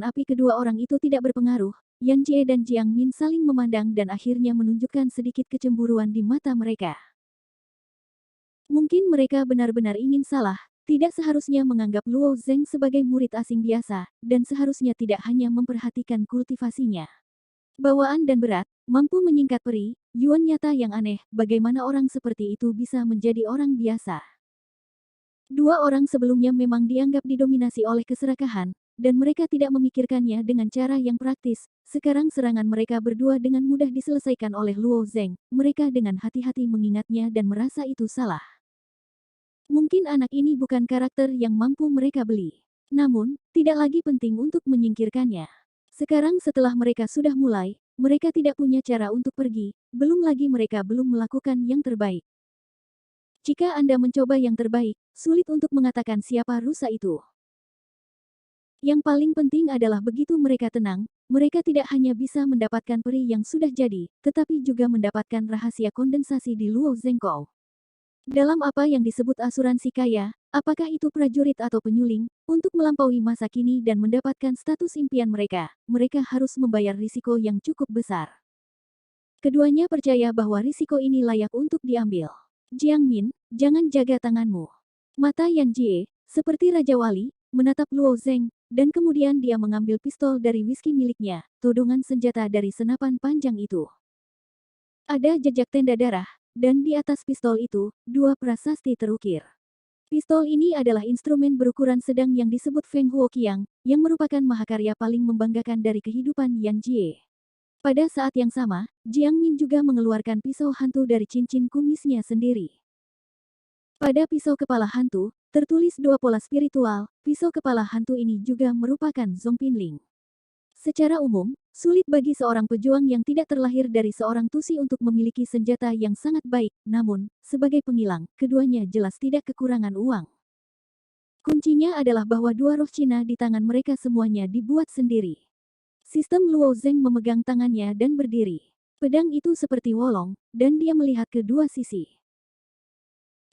api kedua orang itu tidak berpengaruh, Yan Jie dan Jiang Min saling memandang dan akhirnya menunjukkan sedikit kecemburuan di mata mereka. Mungkin mereka benar-benar ingin salah, tidak seharusnya menganggap Luo Zeng sebagai murid asing biasa, dan seharusnya tidak hanya memperhatikan kultivasinya. Bawaan dan berat, mampu menyingkat peri, Yuan nyata yang aneh, bagaimana orang seperti itu bisa menjadi orang biasa. Dua orang sebelumnya memang dianggap didominasi oleh keserakahan, dan mereka tidak memikirkannya dengan cara yang praktis. Sekarang serangan mereka berdua dengan mudah diselesaikan oleh Luo Zeng. Mereka dengan hati-hati mengingatnya dan merasa itu salah. Mungkin anak ini bukan karakter yang mampu mereka beli. Namun, tidak lagi penting untuk menyingkirkannya. Sekarang setelah mereka sudah mulai, mereka tidak punya cara untuk pergi, belum lagi mereka belum melakukan yang terbaik. Jika Anda mencoba yang terbaik, sulit untuk mengatakan siapa rusa itu. Yang paling penting adalah begitu mereka tenang, mereka tidak hanya bisa mendapatkan peri yang sudah jadi, tetapi juga mendapatkan rahasia kondensasi di Luo Zengkou. Dalam apa yang disebut asuransi kaya, apakah itu prajurit atau penyuling, untuk melampaui masa kini dan mendapatkan status impian mereka, mereka harus membayar risiko yang cukup besar. Keduanya percaya bahwa risiko ini layak untuk diambil. Jiang Min, jangan jaga tanganmu. Mata Yan Jie, seperti Raja Wali, menatap Luo Zeng, dan kemudian dia mengambil pistol dari whisky miliknya, todongan senjata dari senapan panjang itu. Ada jejak tenda darah, dan di atas pistol itu, dua prasasti terukir. Pistol ini adalah instrumen berukuran sedang yang disebut Feng Huoqiang, yang merupakan mahakarya paling membanggakan dari kehidupan Yan Jie. Pada saat yang sama, Jiang Min juga mengeluarkan pisau hantu dari cincin kumisnya sendiri. Pada pisau kepala hantu, tertulis dua pola spiritual, pisau kepala hantu ini juga merupakan Zongpinling. Secara umum, sulit bagi seorang pejuang yang tidak terlahir dari seorang tusi untuk memiliki senjata yang sangat baik, namun, sebagai pengilang, keduanya jelas tidak kekurangan uang. Kuncinya adalah bahwa dua roh Cina di tangan mereka semuanya dibuat sendiri. Sistem Luo Zeng memegang tangannya dan berdiri. Pedang itu seperti wolong, dan dia melihat ke dua sisi.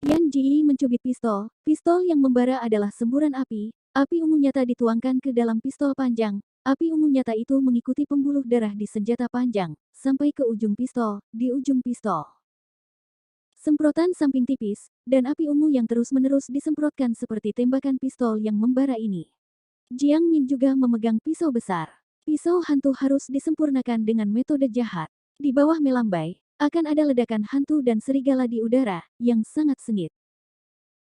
Yan Ji mencubit pistol. Pistol yang membara adalah semburan api. Api ungu nyata dituangkan ke dalam pistol panjang. Api ungu nyata itu mengikuti pembuluh darah di senjata panjang, sampai ke ujung pistol, di ujung pistol. Semprotan samping tipis, dan api ungu yang terus-menerus disemprotkan seperti tembakan pistol yang membara ini. Jiang Min juga memegang pisau besar. Pisau hantu harus disempurnakan dengan metode jahat. Di bawah melambai, akan ada ledakan hantu dan serigala di udara, yang sangat sengit.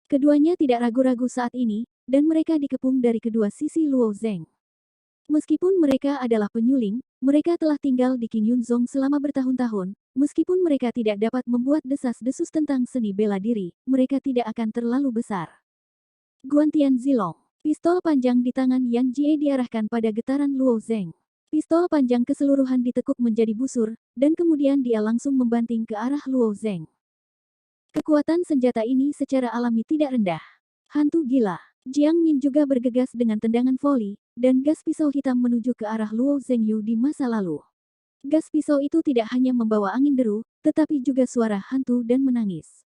Keduanya tidak ragu-ragu saat ini, dan mereka dikepung dari kedua sisi Luo Zeng. Meskipun mereka adalah penyuling, mereka telah tinggal di King Yunzong selama bertahun-tahun, meskipun mereka tidak dapat membuat desas-desus tentang seni bela diri, mereka tidak akan terlalu besar. Guantian Zilong. Pistol panjang di tangan Yan Jie diarahkan pada getaran Luo Zeng. Pistol panjang keseluruhan ditekuk menjadi busur, dan kemudian dia langsung membanting ke arah Luo Zeng. Kekuatan senjata ini secara alami tidak rendah. Hantu gila. Jiang Min juga bergegas dengan tendangan voli, dan gas pisau hitam menuju ke arah Luo Zengyu di masa lalu. Gas pisau itu tidak hanya membawa angin deru, tetapi juga suara hantu dan menangis.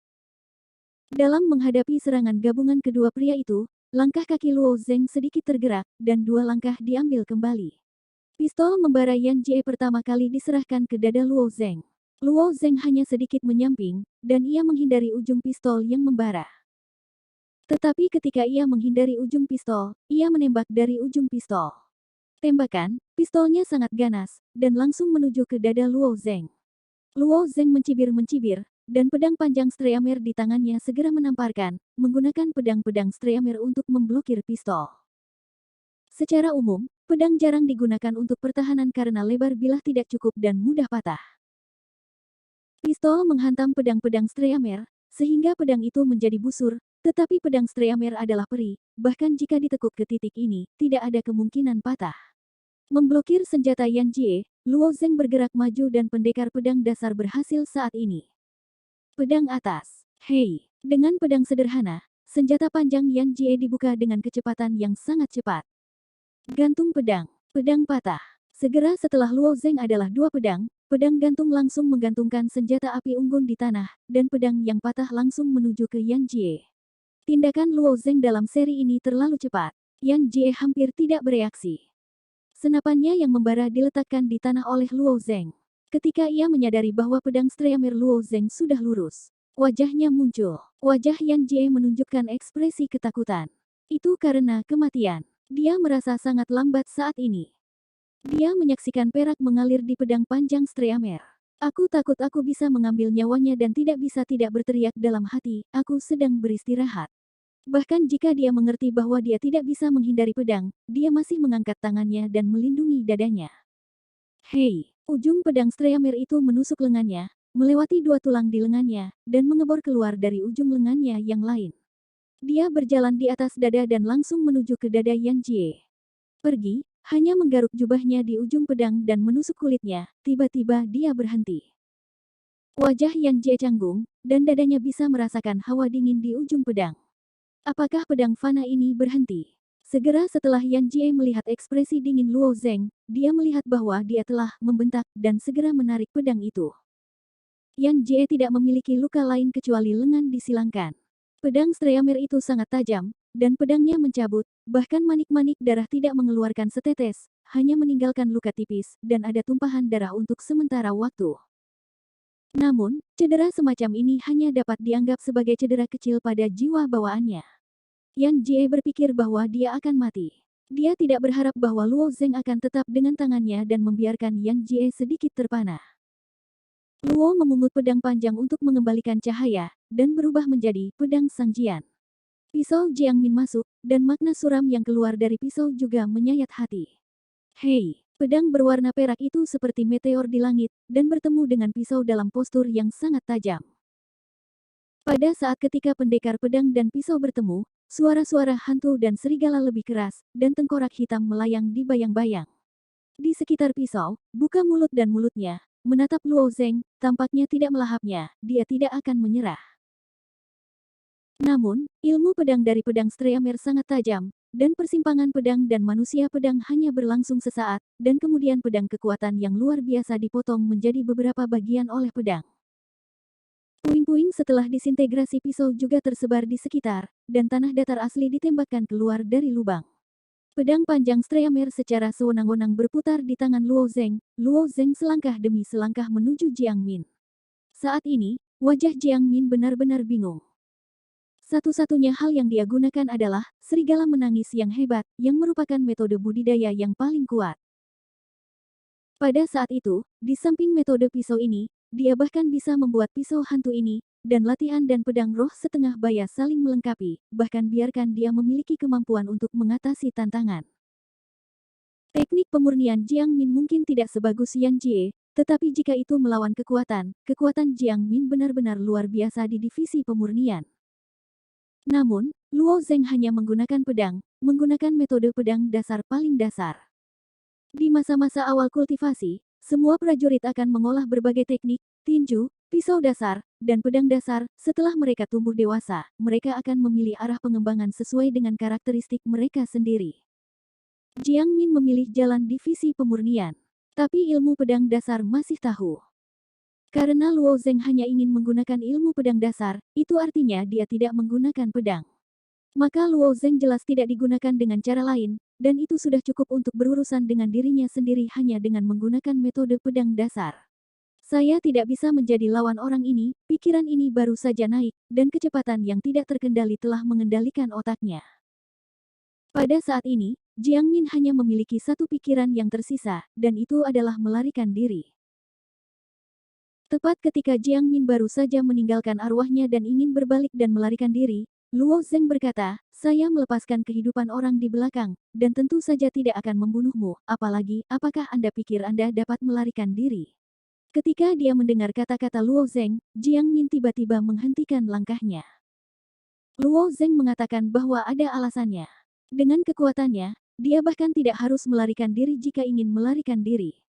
Dalam menghadapi serangan gabungan kedua pria itu, langkah kaki Luo Zeng sedikit tergerak, dan dua langkah diambil kembali. Pistol membara Yan Jie pertama kali diserahkan ke dada Luo Zeng. Luo Zeng hanya sedikit menyamping, dan ia menghindari ujung pistol yang membara. Tetapi ketika ia menghindari ujung pistol, ia menembak dari ujung pistol. Tembakan, pistolnya sangat ganas, dan langsung menuju ke dada Luo Zeng. Luo Zeng mencibir-mencibir, dan pedang panjang streamer di tangannya segera menamparkan, menggunakan pedang-pedang streamer untuk memblokir pistol. Secara umum, pedang jarang digunakan untuk pertahanan karena lebar bilah tidak cukup dan mudah patah. Pistol menghantam pedang-pedang streamer, sehingga pedang itu menjadi busur, tetapi pedang streamer adalah peri, bahkan jika ditekuk ke titik ini, tidak ada kemungkinan patah. Memblokir senjata Yan Jie, Luo Zeng bergerak maju dan pendekar pedang dasar berhasil saat ini. Pedang atas. Hei, dengan pedang sederhana, senjata panjang Yan Jie dibuka dengan kecepatan yang sangat cepat. Gantung pedang. Pedang patah. Segera setelah Luo Zeng adalah dua pedang, pedang gantung langsung menggantungkan senjata api unggun di tanah, dan pedang yang patah langsung menuju ke Yan Jie. Tindakan Luo Zeng dalam seri ini terlalu cepat. Yan Jie hampir tidak bereaksi. Senapannya yang membara diletakkan di tanah oleh Luo Zeng. Ketika ia menyadari bahwa pedang Streamer Luo Zeng sudah lurus, wajahnya muncul. Wajah Yan Jie menunjukkan ekspresi ketakutan. Itu karena kematian. Dia merasa sangat lambat saat ini. Dia menyaksikan perak mengalir di pedang panjang Streamer. Aku takut aku bisa mengambil nyawanya dan tidak bisa tidak berteriak dalam hati, aku sedang beristirahat. Bahkan jika dia mengerti bahwa dia tidak bisa menghindari pedang, dia masih mengangkat tangannya dan melindungi dadanya. Hei, ujung pedang Streamer itu menusuk lengannya, melewati dua tulang di lengannya, dan mengebor keluar dari ujung lengannya yang lain. Dia berjalan di atas dada dan langsung menuju ke dada Yan Jie. Pergi, hanya menggaruk jubahnya di ujung pedang dan menusuk kulitnya, tiba-tiba dia berhenti. Wajah Yan Jie canggung, dan dadanya bisa merasakan hawa dingin di ujung pedang. Apakah pedang fana ini berhenti? Segera setelah Yan Jie melihat ekspresi dingin Luo Zeng, dia melihat bahwa dia telah membentak dan segera menarik pedang itu. Yan Jie tidak memiliki luka lain kecuali lengan disilangkan. Pedang Streamer itu sangat tajam, dan pedangnya mencabut, bahkan manik-manik darah tidak mengeluarkan setetes, hanya meninggalkan luka tipis, dan ada tumpahan darah untuk sementara waktu. Namun, cedera semacam ini hanya dapat dianggap sebagai cedera kecil pada jiwa bawaannya. Yan Jie berpikir bahwa dia akan mati. Dia tidak berharap bahwa Luo Zeng akan tetap dengan tangannya dan membiarkan Yan Jie sedikit terpana. Luo memungut pedang panjang untuk mengembalikan cahaya, dan berubah menjadi pedang Sang Jian. Pisau Jiangmin masuk, dan makna suram yang keluar dari pisau juga menyayat hati. Hei, pedang berwarna perak itu seperti meteor di langit, dan bertemu dengan pisau dalam postur yang sangat tajam. Pada saat ketika pendekar pedang dan pisau bertemu, suara-suara hantu dan serigala lebih keras, dan tengkorak hitam melayang di bayang-bayang. Di sekitar pisau, buka mulut dan mulutnya, menatap Luo Zeng, tampaknya tidak melahapnya, dia tidak akan menyerah. Namun, ilmu pedang dari pedang Streamer sangat tajam, dan persimpangan pedang dan manusia pedang hanya berlangsung sesaat, dan kemudian pedang kekuatan yang luar biasa dipotong menjadi beberapa bagian oleh pedang. Puing-puing setelah disintegrasi pisau juga tersebar di sekitar, dan tanah datar asli ditembakkan keluar dari lubang. Pedang panjang Streamer secara sewenang-wenang berputar di tangan Luo Zeng selangkah demi selangkah menuju Jiang Min. Saat ini, wajah Jiang Min benar-benar bingung. Satu-satunya hal yang dia gunakan adalah serigala menangis yang hebat, yang merupakan metode budidaya yang paling kuat. Pada saat itu, di samping metode pisau ini, dia bahkan bisa membuat pisau hantu ini, dan latihan dan pedang roh setengah baya saling melengkapi, bahkan biarkan dia memiliki kemampuan untuk mengatasi tantangan. Teknik pemurnian Jiang Min mungkin tidak sebagus Yan Jie, tetapi jika itu melawan kekuatan Jiang Min benar-benar luar biasa di divisi pemurnian. Namun, Luo Zeng hanya menggunakan menggunakan metode pedang dasar paling dasar. Di masa-masa awal kultivasi, semua prajurit akan mengolah berbagai teknik, tinju, pisau dasar, dan pedang dasar. Setelah mereka tumbuh dewasa, mereka akan memilih arah pengembangan sesuai dengan karakteristik mereka sendiri. Jiang Min memilih jalan divisi pemurnian. Tapi ilmu pedang dasar masih tahu. Karena Luo Zeng hanya ingin menggunakan ilmu pedang dasar, itu artinya dia tidak menggunakan pedang. Maka Luo Zeng jelas tidak digunakan dengan cara lain, dan itu sudah cukup untuk berurusan dengan dirinya sendiri hanya dengan menggunakan metode pedang dasar. Saya tidak bisa menjadi lawan orang ini, pikiran ini baru saja naik, dan kecepatan yang tidak terkendali telah mengendalikan otaknya. Pada saat ini, Jiang Min hanya memiliki satu pikiran yang tersisa, dan itu adalah melarikan diri. Tepat ketika Jiang Min baru saja meninggalkan arwahnya dan ingin berbalik dan melarikan diri, Luo Zeng berkata, saya melepaskan kehidupan orang di belakang, dan tentu saja tidak akan membunuhmu, apalagi, apakah Anda pikir Anda dapat melarikan diri? Ketika dia mendengar kata-kata Luo Zeng, Jiang Min tiba-tiba menghentikan langkahnya. Luo Zeng mengatakan bahwa ada alasannya. Dengan kekuatannya, dia bahkan tidak harus melarikan diri jika ingin melarikan diri.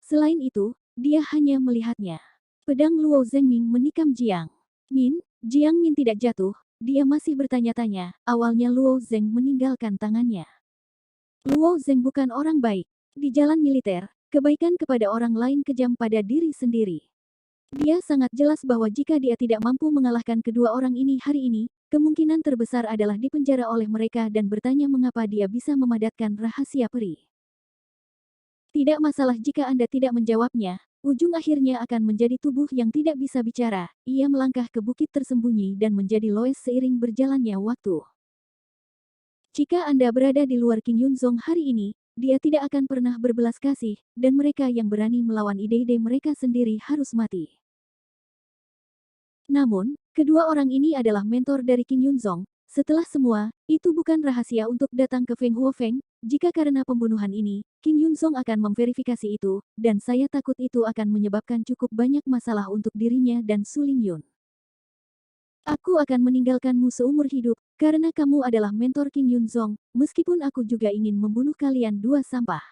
Selain itu, dia hanya melihatnya. Pedang Luo Zeng menikam Jiang Min. Jiang Min tidak jatuh. Dia masih bertanya-tanya, awalnya Luo Zeng meninggalkan tangannya. Luo Zeng bukan orang baik. Di jalan militer, kebaikan kepada orang lain kejam pada diri sendiri. Dia sangat jelas bahwa jika dia tidak mampu mengalahkan kedua orang ini hari ini, kemungkinan terbesar adalah dipenjara oleh mereka dan bertanya mengapa dia bisa memadatkan rahasia peri. Tidak masalah jika Anda tidak menjawabnya. Ujung akhirnya akan menjadi tubuh yang tidak bisa bicara. Ia melangkah ke bukit tersembunyi dan menjadi Loes seiring berjalannya waktu. Jika Anda berada di luar King Yunzong hari ini, dia tidak akan pernah berbelas kasih, dan mereka yang berani melawan ide-ide mereka sendiri harus mati. Namun, kedua orang ini adalah mentor dari King Yunzong. Setelah semua, itu bukan rahasia untuk datang ke Feng Huofeng. Jika karena pembunuhan ini, King Yunzong akan memverifikasi itu, dan saya takut itu akan menyebabkan cukup banyak masalah untuk dirinya dan Su Lingyun. Aku akan meninggalkanmu seumur hidup, karena kamu adalah mentor King Yunzong, meskipun aku juga ingin membunuh kalian dua sampah.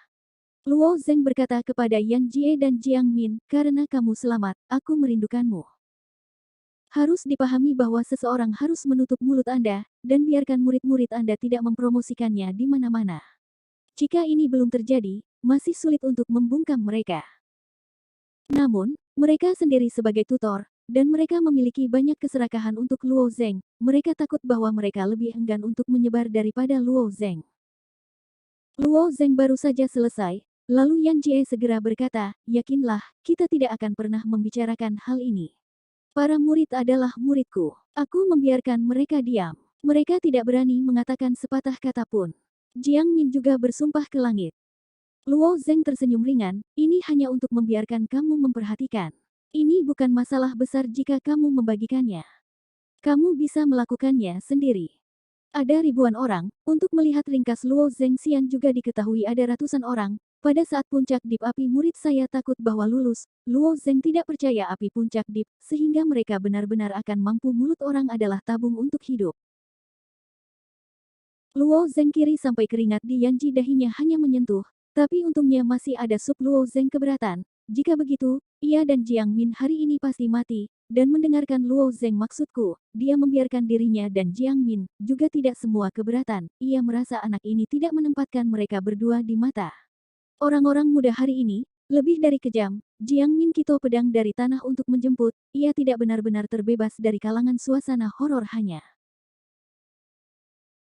Luo Zeng berkata kepada Yang Jie dan Jiang Min, karena kamu selamat, aku merindukanmu. Harus dipahami bahwa seseorang harus menutup mulut Anda, dan biarkan murid-murid Anda tidak mempromosikannya di mana-mana. Jika ini belum terjadi, masih sulit untuk membungkam mereka. Namun, mereka sendiri sebagai tutor, dan mereka memiliki banyak keserakahan untuk Luo Zeng, mereka takut bahwa mereka lebih enggan untuk menyebar daripada Luo Zeng. Luo Zeng baru saja selesai, lalu Yan Jie segera berkata, yakinlah, kita tidak akan pernah membicarakan hal ini. Para murid adalah muridku. Aku membiarkan mereka diam. Mereka tidak berani mengatakan sepatah kata pun. Jiang Min juga bersumpah ke langit. Luo Zeng tersenyum ringan, ini hanya untuk membiarkan kamu memperhatikan. Ini bukan masalah besar jika kamu membagikannya. Kamu bisa melakukannya sendiri. Ada ribuan orang, untuk melihat ringkas Luo Zeng Xian juga diketahui ada ratusan orang. Pada saat puncak dip api murid saya takut bahwa lulus, Luo Zeng tidak percaya api puncak dip, sehingga mereka benar-benar akan mampu mulut orang adalah tabung untuk hidup. Luo Zeng kiri sampai keringat di Yanji dahinya hanya menyentuh, tapi untungnya masih ada sub Luo Zeng keberatan. Jika begitu, ia dan Jiang Min hari ini pasti mati, dan mendengarkan Luo Zeng maksudku, dia membiarkan dirinya dan Jiang Min, juga tidak semua keberatan, ia merasa anak ini tidak menempatkan mereka berdua di mata. Orang-orang muda hari ini, lebih dari kejam, Jiang Min kito pedang dari tanah untuk menjemput, ia tidak benar-benar terbebas dari kalangan suasana horor hanya.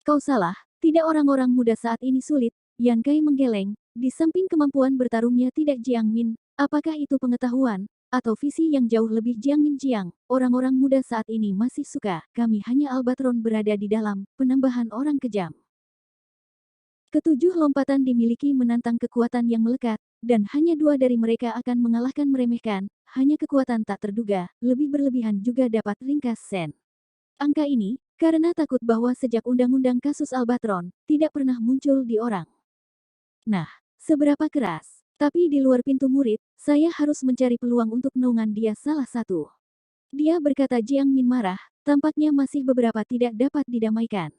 Kau salah, tidak orang-orang muda saat ini sulit, Yan Kai menggeleng, di samping kemampuan bertarungnya tidak Jiang Min, apakah itu pengetahuan, atau visi yang jauh lebih Jiang Min Jiang, orang-orang muda saat ini masih suka, kami hanya Albatron berada di dalam, penambahan orang kejam. Ketujuh lompatan dimiliki menantang kekuatan yang melekat, dan hanya dua dari mereka akan mengalahkan meremehkan, hanya kekuatan tak terduga, lebih berlebihan juga dapat ringkas Sen. Angka ini, karena takut bahwa sejak undang-undang kasus Albatron, tidak pernah muncul di orang. Nah, seberapa keras? Tapi di luar pintu murid, saya harus mencari peluang untuk naungan dia salah satu. Dia berkata Jiang Min marah, tampaknya masih beberapa tidak dapat didamaikan.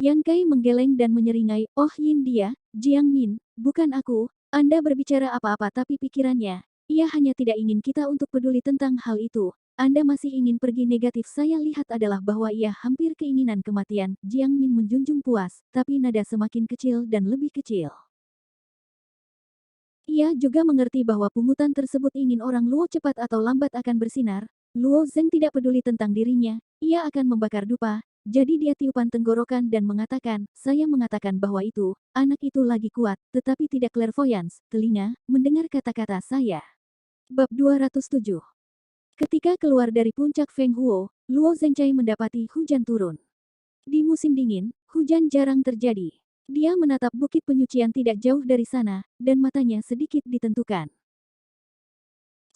Yan Kai menggeleng dan menyeringai, oh Yin dia, Jiang Min, bukan aku, Anda berbicara apa-apa tapi pikirannya, ia hanya tidak ingin kita untuk peduli tentang hal itu, Anda masih ingin pergi negatif saya lihat adalah bahwa ia hampir keinginan kematian, Jiang Min menjunjung puas, tapi nada semakin kecil dan lebih kecil. Ia juga mengerti bahwa pungutan tersebut ingin orang Luo cepat atau lambat akan bersinar, Luo Zeng tidak peduli tentang dirinya, ia akan membakar dupa. Jadi dia tiupan tenggorokan dan mengatakan, saya mengatakan bahwa itu, anak itu lagi kuat, tetapi tidak clairvoyance, telinga, mendengar kata-kata saya. Bab 207. Ketika keluar dari puncak Feng Huo, Luo Zengcai mendapati hujan turun. Di musim dingin, hujan jarang terjadi. Dia menatap bukit penyucian tidak jauh dari sana, dan matanya sedikit ditentukan.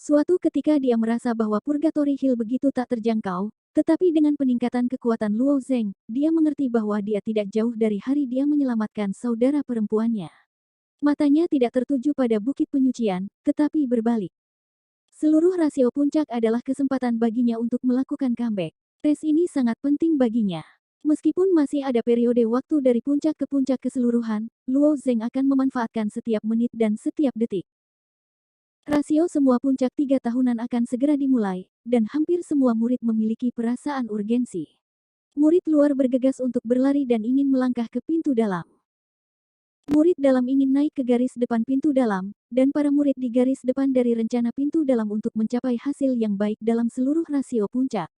Suatu ketika dia merasa bahwa Purgatory Hill begitu tak terjangkau, tetapi dengan peningkatan kekuatan Luo Zeng, dia mengerti bahwa dia tidak jauh dari hari dia menyelamatkan saudara perempuannya. Matanya tidak tertuju pada bukit penyucian, tetapi berbalik. Seluruh rasio puncak adalah kesempatan baginya untuk melakukan comeback. Tes ini sangat penting baginya. Meskipun masih ada periode waktu dari puncak ke puncak keseluruhan, Luo Zeng akan memanfaatkan setiap menit dan setiap detik. Rasio semua puncak 3 tahunan akan segera dimulai, dan hampir semua murid memiliki perasaan urgensi. Murid luar bergegas untuk berlari dan ingin melangkah ke pintu dalam. Murid dalam ingin naik ke garis depan pintu dalam, dan para murid di garis depan dari rencana pintu dalam untuk mencapai hasil yang baik dalam seluruh rasio puncak.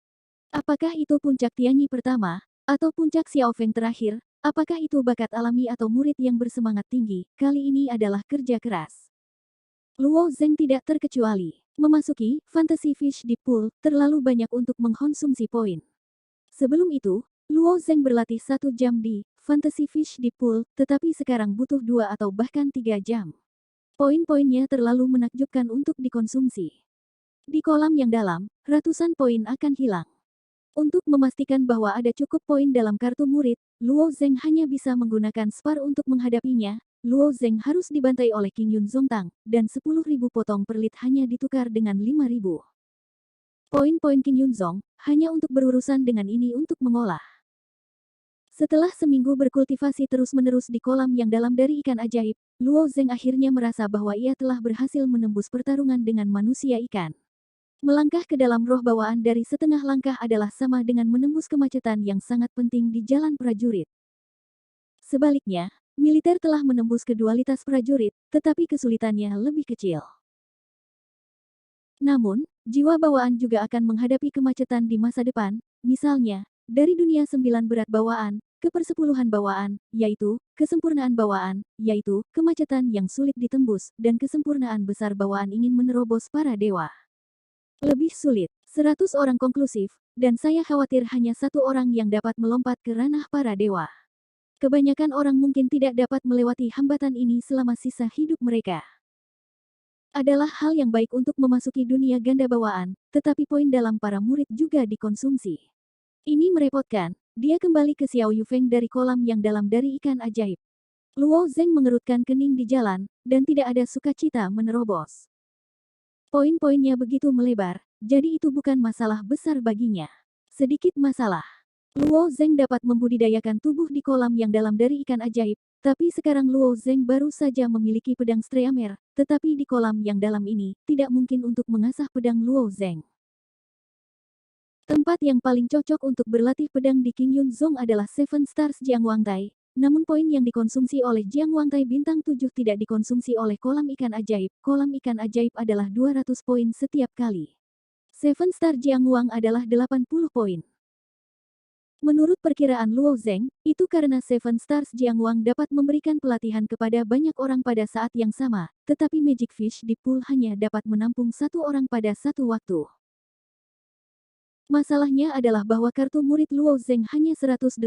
Apakah itu puncak Tianyi pertama, atau puncak Xiaofeng terakhir, Apakah itu bakat alami atau murid yang bersemangat tinggi? Kali ini adalah kerja keras. Luo Zeng tidak terkecuali. Memasuki Fantasy Fish di pool terlalu banyak untuk mengkonsumsi poin. Sebelum itu, Luo Zeng berlatih 1 jam di Fantasy Fish di pool, tetapi sekarang butuh 2 atau bahkan 3 jam. Poin-poinnya terlalu menakjubkan untuk dikonsumsi. Di kolam yang dalam, ratusan poin akan hilang. Untuk memastikan bahwa ada cukup poin dalam kartu murid, Luo Zeng hanya bisa menggunakan spar untuk menghadapinya. Luo Zeng harus dibantai oleh King Yun Zongtang, dan 10.000 potong perlit hanya ditukar dengan 5.000. Poin-poin King Yun Zong, hanya untuk berurusan dengan ini untuk mengolah. Setelah seminggu berkultivasi terus-menerus di kolam yang dalam dari ikan ajaib, Luo Zeng akhirnya merasa bahwa ia telah berhasil menembus pertarungan dengan manusia ikan. Melangkah ke dalam roh bawaan dari setengah langkah adalah sama dengan menembus kemacetan yang sangat penting di jalan prajurit. Sebaliknya, militer telah menembus kedualitas prajurit, tetapi kesulitannya lebih kecil. Namun, jiwa bawaan juga akan menghadapi kemacetan di masa depan, misalnya, dari dunia 9 berat bawaan, ke persepuluhan bawaan, yaitu, kesempurnaan bawaan, yaitu, kemacetan yang sulit ditembus, dan kesempurnaan besar bawaan ingin menerobos para dewa. Lebih sulit, 100 orang konklusif, dan saya khawatir hanya 1 orang yang dapat melompat ke ranah para dewa. Kebanyakan orang mungkin tidak dapat melewati hambatan ini selama sisa hidup mereka. Adalah hal yang baik untuk memasuki dunia ganda bawaan, tetapi poin dalam para murid juga dikonsumsi. Ini merepotkan, dia kembali ke Xiao Yufeng dari kolam yang dalam dari ikan ajaib. Luo Zeng mengerutkan kening di jalan, dan tidak ada sukacita menerobos. Poin-poinnya begitu melebar, jadi itu bukan masalah besar baginya. Sedikit masalah. Luo Zeng dapat membudidayakan tubuh di kolam yang dalam dari ikan ajaib, tapi sekarang Luo Zeng baru saja memiliki pedang Streamer, tetapi di kolam yang dalam ini, tidak mungkin untuk mengasah pedang Luo Zeng. Tempat yang paling cocok untuk berlatih pedang di King Yun Zong adalah Seven Stars Jiang Wangtai, namun poin yang dikonsumsi oleh Jiang Wangtai bintang 7 tidak dikonsumsi oleh kolam ikan ajaib. Kolam ikan ajaib adalah 200 poin setiap kali. Seven Star Jiang Wang adalah 80 poin. Menurut perkiraan Luo Zeng, itu karena Seven Stars Jiang Wang dapat memberikan pelatihan kepada banyak orang pada saat yang sama, tetapi Magic Fish di pool hanya dapat menampung 1 orang pada satu waktu. Masalahnya adalah bahwa kartu murid Luo Zeng hanya 180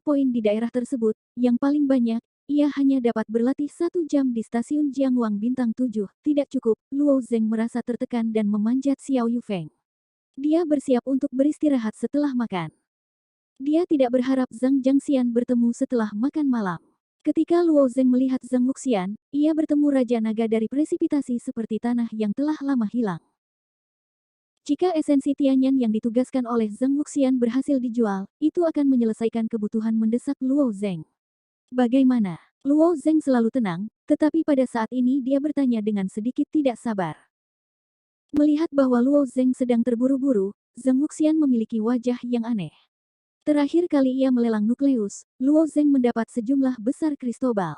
poin di daerah tersebut, yang paling banyak, ia hanya dapat berlatih 1 jam di stasiun Jiangwang bintang 7, tidak cukup. Luo Zeng merasa tertekan dan memanjat Xiao Yufeng. Dia bersiap untuk beristirahat setelah makan. Dia tidak berharap Zhang Jiangxian bertemu setelah makan malam. Ketika Luo Zeng melihat Zhang Wuxian, ia bertemu Raja Naga dari presipitasi seperti tanah yang telah lama hilang. Jika esensi Tianyan yang ditugaskan oleh Zhang Wuxian berhasil dijual, itu akan menyelesaikan kebutuhan mendesak Luo Zeng. Bagaimana? Luo Zeng selalu tenang, tetapi pada saat ini dia bertanya dengan sedikit tidak sabar. Melihat bahwa Luo Zeng sedang terburu-buru, Zhang Wuxian memiliki wajah yang aneh. Terakhir kali ia melelang nukleus, Luo Zeng mendapat sejumlah besar kristobal.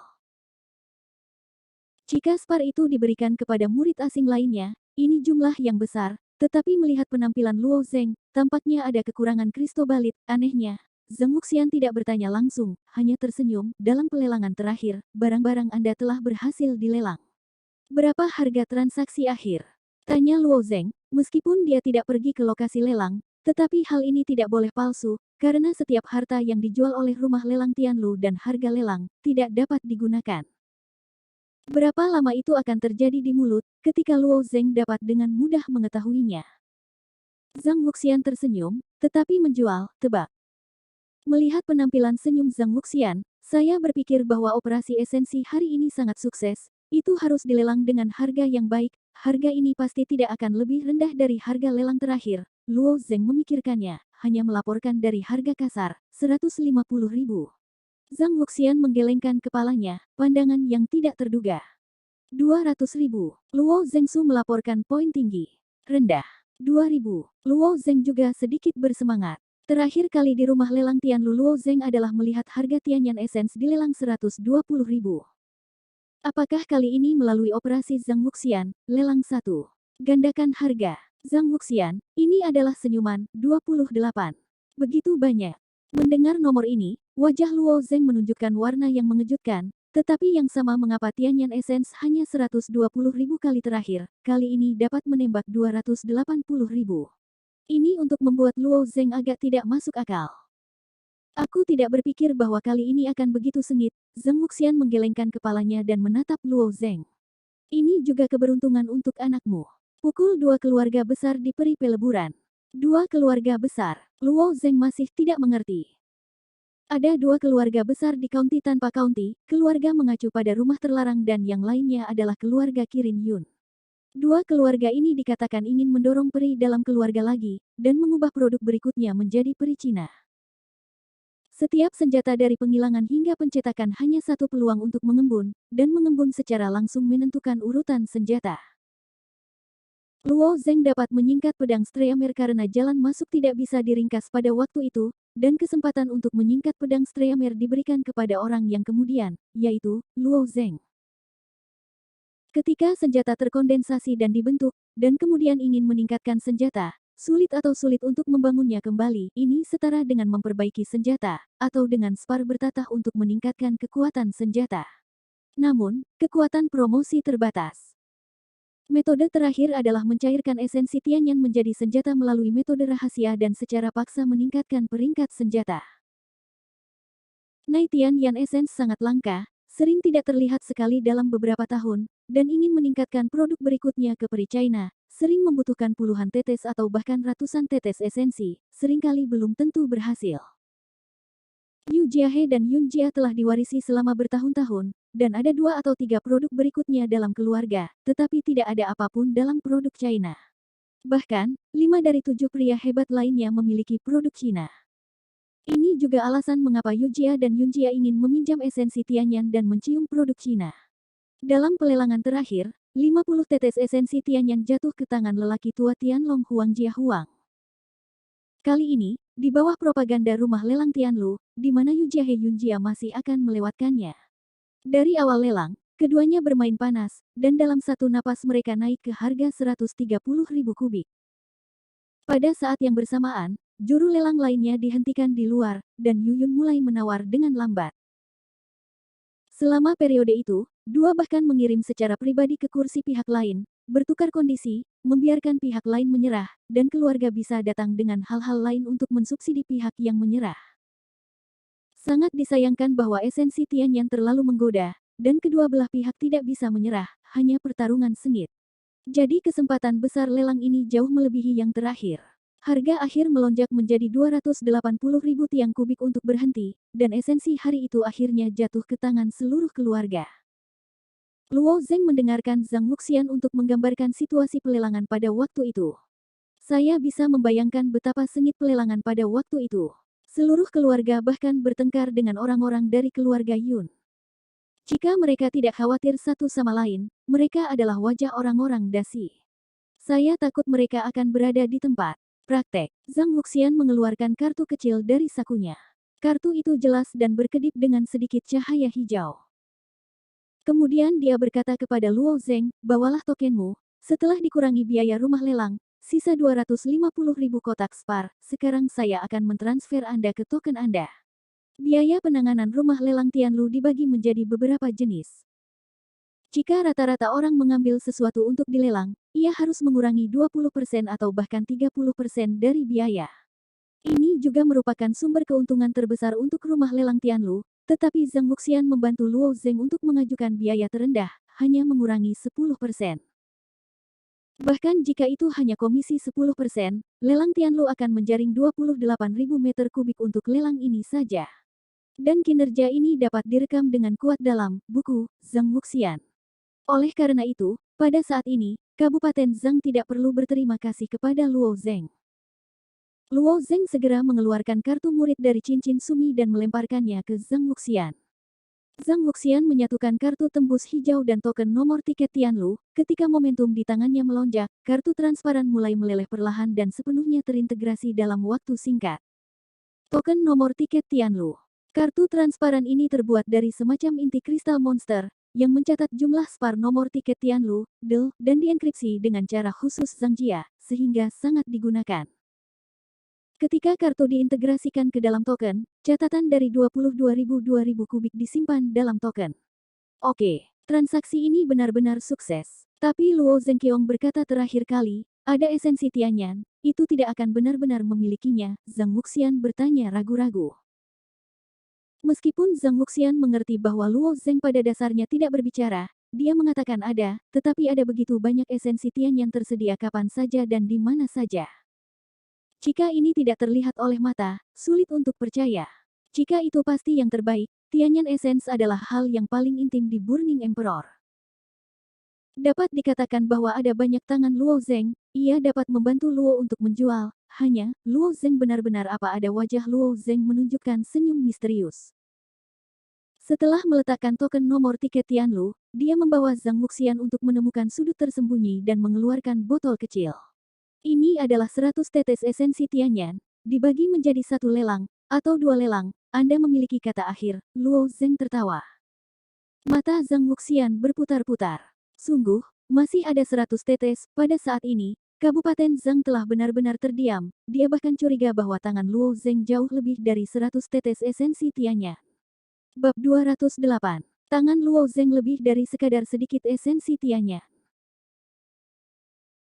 Jika spar itu diberikan kepada murid asing lainnya, ini jumlah yang besar, tetapi melihat penampilan Luo Zeng, tampaknya ada kekurangan kristobalit. Anehnya, Zhang Wuxian tidak bertanya langsung, hanya tersenyum. Dalam pelelangan terakhir, barang-barang Anda telah berhasil dilelang. Berapa harga transaksi akhir? Tanya Luo Zeng, meskipun dia tidak pergi ke lokasi lelang, tetapi hal ini tidak boleh palsu, karena setiap harta yang dijual oleh rumah lelang Tianlu dan harga lelang, tidak dapat digunakan. Berapa lama itu akan terjadi di mulut, ketika Luo Zeng dapat dengan mudah mengetahuinya. Zhang Wuxian tersenyum, tetapi menjual, tebak. Melihat penampilan senyum Zhang Wuxian, saya berpikir bahwa operasi esensi hari ini sangat sukses, itu harus dilelang dengan harga yang baik, harga ini pasti tidak akan lebih rendah dari harga lelang terakhir. Luo Zeng memikirkannya, hanya melaporkan dari harga kasar, 150.000. Zhang Wuxian menggelengkan kepalanya, pandangan yang tidak terduga. 200.000. Luo Zengsu melaporkan poin tinggi. Rendah. 2.000. Luo Zeng juga sedikit bersemangat. Terakhir kali di rumah lelang Tianlu Luo Zeng adalah melihat harga Tianyan Essence dilelang 120.000. Apakah kali ini melalui operasi Zhang Wuxian, lelang 1? Gandakan harga. Zhang Wuxian, ini adalah senyuman, 28. Begitu banyak. Mendengar nomor ini, Wajah Luo Zeng menunjukkan warna yang mengejutkan, tetapi yang sama mengapa Tianyan Essence hanya 120.000 kali terakhir, kali ini dapat menembak 280.000. Ini untuk membuat Luo Zeng agak tidak masuk akal. Aku tidak berpikir bahwa kali ini akan begitu sengit, Zheng Wuxian menggelengkan kepalanya dan menatap Luo Zeng. Ini juga keberuntungan untuk anakmu. Pukul 2 keluarga besar di peri peleburan. 2 keluarga besar. Luo Zeng masih tidak mengerti. Ada 2 keluarga besar di kaunti tanpa kaunti, keluarga mengacu pada rumah terlarang dan yang lainnya adalah keluarga Kirin Yun. 2 keluarga ini dikatakan ingin mendorong peri dalam keluarga lagi, dan mengubah produk berikutnya menjadi peri Cina. Setiap senjata dari penghilangan hingga pencetakan hanya satu peluang untuk mengembun, dan mengembun secara langsung menentukan urutan senjata. Luo Zeng dapat menyingkat pedang Streamer karena jalan masuk tidak bisa diringkas pada waktu itu, dan kesempatan untuk menyingkat pedang Streamer diberikan kepada orang yang kemudian, yaitu Luo Zeng. Ketika senjata terkondensasi dan dibentuk, dan kemudian ingin meningkatkan senjata, sulit untuk membangunnya kembali, ini setara dengan memperbaiki senjata, atau dengan spar bertatah untuk meningkatkan kekuatan senjata. Namun, kekuatan promosi terbatas. Metode terakhir adalah mencairkan esensi Tianyan menjadi senjata melalui metode rahasia dan secara paksa meningkatkan peringkat senjata. Tianyan Essence sangat langka, sering tidak terlihat sekali dalam beberapa tahun, dan ingin meningkatkan produk berikutnya ke peri China, sering membutuhkan puluhan tetes atau bahkan ratusan tetes esensi, seringkali belum tentu berhasil. Yu Jiahe dan Yun Jia telah diwarisi selama bertahun-tahun, dan ada 2 atau 3 produk berikutnya dalam keluarga, tetapi tidak ada apapun dalam produk China. Bahkan, 5 dari 7 pria hebat lainnya memiliki produk Cina. Ini juga alasan mengapa Yu Jia dan Yun Jia ingin meminjam esensi Tianyan dan mencium produk Cina. Dalam pelelangan terakhir, 50 tetes esensi Tianyan jatuh ke tangan lelaki tua Tianlong Huang Jia Huang. Kali ini, di bawah propaganda rumah lelang Tianlu, di mana Yu Jiahe Yun Jia masih akan melewatkannya. Dari awal lelang, keduanya bermain panas, dan dalam satu napas mereka naik ke harga 130.000 kubik. Pada saat yang bersamaan, juru lelang lainnya dihentikan di luar, dan Yu Yun mulai menawar dengan lambat. Selama periode itu, 2 bahkan mengirim secara pribadi ke kursi pihak lain, bertukar kondisi, membiarkan pihak lain menyerah, dan keluarga bisa datang dengan hal-hal lain untuk mensubsidi pihak yang menyerah. Sangat disayangkan bahwa esensi Tianyan terlalu menggoda, dan kedua belah pihak tidak bisa menyerah, hanya pertarungan sengit. Jadi kesempatan besar lelang ini jauh melebihi yang terakhir. Harga akhir melonjak menjadi 280.000 tiang kubik untuk berhenti, dan esensi hari itu akhirnya jatuh ke tangan seluruh keluarga. Luo Zeng mendengarkan Zhang Wuxian untuk menggambarkan situasi pelelangan pada waktu itu. Saya bisa membayangkan betapa sengit pelelangan pada waktu itu. Seluruh keluarga bahkan bertengkar dengan orang-orang dari keluarga Yun. Jika mereka tidak khawatir satu sama lain, mereka adalah wajah orang-orang dasi. Saya takut mereka akan berada di tempat. Praktek. Zhang Wuxian mengeluarkan kartu kecil dari sakunya. Kartu itu jelas dan berkedip dengan sedikit cahaya hijau. Kemudian dia berkata kepada Luo Zeng, bawalah tokenmu, setelah dikurangi biaya rumah lelang, sisa 250.000 kotak spar, sekarang saya akan mentransfer Anda ke token Anda. Biaya penanganan rumah lelang Tianlu dibagi menjadi beberapa jenis. Jika rata-rata orang mengambil sesuatu untuk dilelang, ia harus mengurangi 20% atau bahkan 30% dari biaya. Ini juga merupakan sumber keuntungan terbesar untuk rumah lelang Tianlu, tetapi Zhang Wuxian membantu Luo Zeng untuk mengajukan biaya terendah, hanya mengurangi 10%. Bahkan jika itu hanya komisi 10%, lelang Tianlu akan menjaring 28.000 meter kubik untuk lelang ini saja. Dan kinerja ini dapat direkam dengan kuat dalam buku Zhang Wuxian. Oleh karena itu, pada saat ini, Kabupaten Zhang tidak perlu berterima kasih kepada Luo Zeng. Luo Zeng segera mengeluarkan kartu murid dari cincin Sumi dan melemparkannya ke Zhang Wuxian. Zhang Wuxian menyatukan kartu tembus hijau dan token nomor tiket Tianlu. Ketika momentum di tangannya melonjak, kartu transparan mulai meleleh perlahan dan sepenuhnya terintegrasi dalam waktu singkat. Token nomor tiket Tianlu. Kartu transparan ini terbuat dari semacam inti kristal monster, yang mencatat jumlah spar nomor tiket Tianlu, dan dienkripsi dengan cara khusus Zhang Jia, sehingga sangat digunakan. Ketika kartu diintegrasikan ke dalam token, catatan dari 22.000 kubik disimpan dalam token. Oke, transaksi ini benar-benar sukses. Tapi Luo Zhenqiang berkata terakhir kali, ada esensi Tianyan, itu tidak akan benar-benar memilikinya, Zhang Wuxian bertanya ragu-ragu. Meskipun Zhang Wuxian mengerti bahwa Luo Zheng pada dasarnya tidak berbicara, dia mengatakan ada, tetapi ada begitu banyak esensi Tianyan tersedia kapan saja dan di mana saja. Jika ini tidak terlihat oleh mata, sulit untuk percaya. Jika itu pasti yang terbaik, Tianyan Essence adalah hal yang paling intim di Burning Emperor. Dapat dikatakan bahwa ada banyak tangan Luo Zheng, ia dapat membantu Luo untuk menjual, hanya, Luo Zheng benar-benar apa ada wajah Luo Zheng menunjukkan senyum misterius. Setelah meletakkan token nomor tiket Tianlu, dia membawa Zhang Wuxian untuk menemukan sudut tersembunyi dan mengeluarkan botol kecil. Ini adalah 100 tetes esensi Tianyan, dibagi menjadi satu lelang, atau dua lelang, Anda memiliki kata akhir, Luo Zheng tertawa. Mata Zhang Wuxian berputar-putar. Sungguh, masih ada 100 tetes, pada saat ini, Kabupaten Zhang telah benar-benar terdiam, dia bahkan curiga bahwa tangan Luo Zheng jauh lebih dari 100 tetes esensi Tianyan. Bab 208. Tangan Luo Zheng lebih dari sekadar sedikit esensi Tianyan.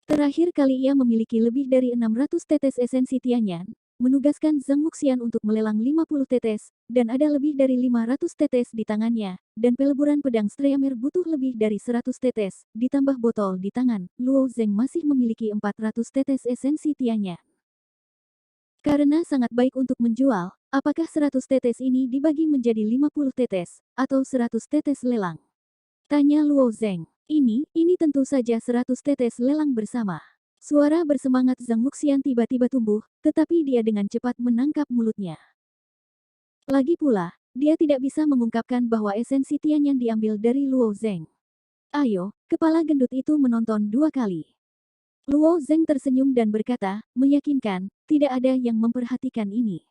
Terakhir kali ia memiliki lebih dari 600 tetes esensi Tianyan, menugaskan Zhang Wuxian untuk melelang 50 tetes, dan ada lebih dari 500 tetes di tangannya, dan peleburan pedang Streamer butuh lebih dari 100 tetes, ditambah botol di tangan, Luo Zheng masih memiliki 400 tetes esensi Tianyan. Karena sangat baik untuk menjual, apakah 100 tetes ini dibagi menjadi 50 tetes, atau 100 tetes lelang? Tanya Luo Zheng. Ini tentu saja 100 tetes lelang bersama. Suara bersemangat Zhang Wuxian tiba-tiba tumbuh, tetapi dia dengan cepat menangkap mulutnya. Lagi pula, dia tidak bisa mengungkapkan bahwa esensi Tianyan diambil dari Luo Zheng. Ayo, kepala gendut itu menonton 2 kali. Luo Zheng tersenyum dan berkata, meyakinkan, tidak ada yang memperhatikan ini.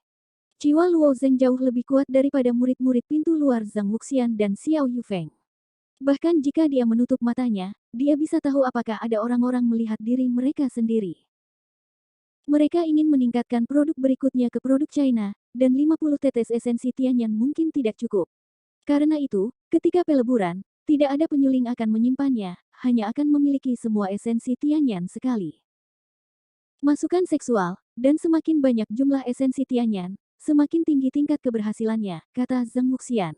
Jiwa Luo Zheng jauh lebih kuat daripada murid-murid pintu luar Zhang Wuxian dan Xiao Yufeng. Bahkan jika dia menutup matanya, dia bisa tahu apakah ada orang-orang melihat diri mereka sendiri. Mereka ingin meningkatkan produk berikutnya ke produk China, dan 50 tetes esensi Tianyan mungkin tidak cukup. Karena itu, ketika peleburan, tidak ada penyuling akan menyimpannya, hanya akan memiliki semua esensi Tianyan sekali. Masukan seksual, dan semakin banyak jumlah esensi Tianyan, semakin tinggi tingkat keberhasilannya, kata Zhang Wuxian.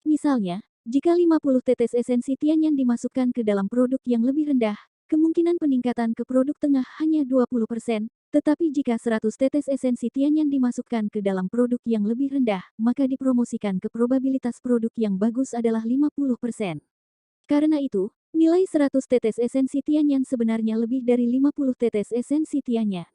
Misalnya, jika 50 tetes esensi Tianyan dimasukkan ke dalam produk yang lebih rendah, kemungkinan peningkatan ke produk tengah hanya 20%, tetapi jika 100 tetes esensi Tianyan dimasukkan ke dalam produk yang lebih rendah, maka dipromosikan ke probabilitas produk yang bagus adalah 50%. Karena itu, nilai 100 tetes esensi Tianyan sebenarnya lebih dari 50 tetes esensi Tianyan.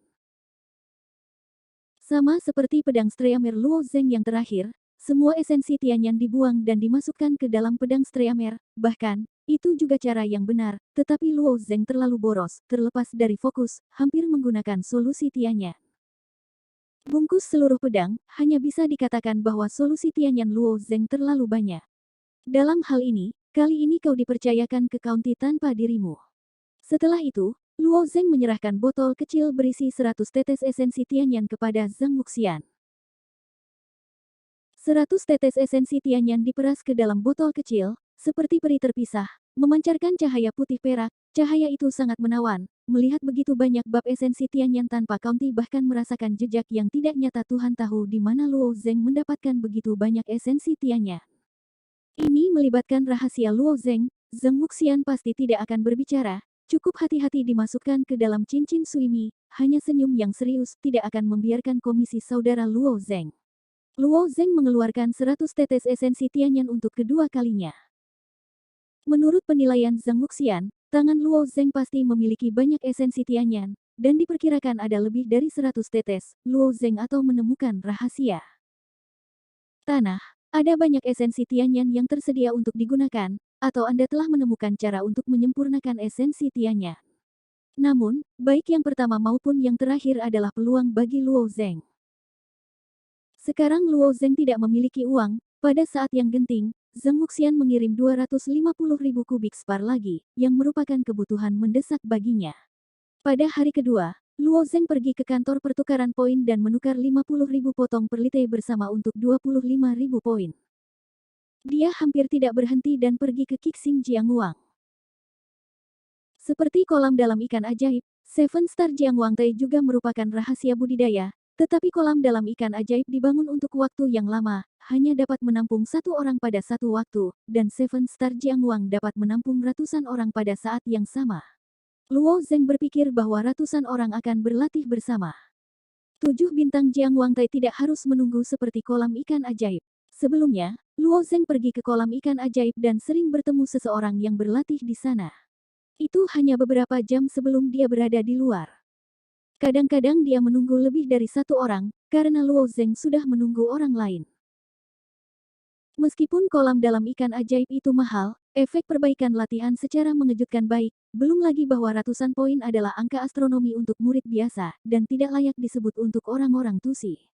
Sama seperti pedang Streamer Luo Zheng yang terakhir, semua esensi Tianyan dibuang dan dimasukkan ke dalam pedang Streamer, bahkan, itu juga cara yang benar, tetapi Luo Zheng terlalu boros, terlepas dari fokus, hampir menggunakan solusi Tianyan. Bungkus seluruh pedang, hanya bisa dikatakan bahwa solusi Tianyan Luo Zheng terlalu banyak. Dalam hal ini, kali ini kau dipercayakan ke County tanpa dirimu. Setelah itu, Luo Zheng menyerahkan botol kecil berisi 100 tetes esensi Tianyan kepada Zhang Wuxian. 100 tetes esensi Tianyan diperas ke dalam botol kecil, seperti peri terpisah, memancarkan cahaya putih perak. Cahaya itu sangat menawan. Melihat begitu banyak bab esensi Tianyan tanpa County bahkan merasakan jejak yang tidak nyata, Tuhan tahu di mana Luo Zheng mendapatkan begitu banyak esensi Tianyan. Ini melibatkan rahasia Luo Zheng. Zhang Wuxian pasti tidak akan berbicara. Cukup hati-hati dimasukkan ke dalam cincin Suimi. Hanya senyum yang serius tidak akan membiarkan komisi saudara Luo Zheng. Luo Zheng mengeluarkan 100 tetes esensi Tianyan untuk kedua kalinya. Menurut penilaian Zhang Wuxian, tangan Luo Zheng pasti memiliki banyak esensi Tianyan, dan diperkirakan ada lebih dari 100 tetes, Luo Zheng atau menemukan rahasia tanah. Ada banyak esensi Tianyan yang tersedia untuk digunakan, atau Anda telah menemukan cara untuk menyempurnakan esensi Tianyan. Namun, baik yang pertama maupun yang terakhir adalah peluang bagi Luo Zheng. Sekarang Luo Zheng tidak memiliki uang, pada saat yang genting, Zhang Wuxian mengirim 250.000 kubik spar lagi, yang merupakan kebutuhan mendesak baginya. Pada hari kedua, Luo Zeng pergi ke kantor pertukaran poin dan menukar 50.000 potong per lite bersama untuk 25.000 poin. Dia hampir tidak berhenti dan pergi ke Qixing Jiangwang. Seperti kolam dalam ikan ajaib, Seven Star Jiangwang Tai juga merupakan rahasia budidaya, tetapi kolam dalam ikan ajaib dibangun untuk waktu yang lama, hanya dapat menampung satu orang pada satu waktu, dan Seven Star Jiangwang dapat menampung ratusan orang pada saat yang sama. Luo Zeng berpikir bahwa ratusan orang akan berlatih bersama. 7 bintang Jiangwang Tai tidak harus menunggu seperti kolam ikan ajaib. Sebelumnya, Luo Zeng pergi ke kolam ikan ajaib dan sering bertemu seseorang yang berlatih di sana. Itu hanya beberapa jam sebelum dia berada di luar. Kadang-kadang dia menunggu lebih dari satu orang, karena Luo Zeng sudah menunggu orang lain. Meskipun kolam dalam ikan ajaib itu mahal, efek perbaikan latihan secara mengejutkan baik, belum lagi bahwa ratusan poin adalah angka astronomi untuk murid biasa, dan tidak layak disebut untuk orang-orang Tusi.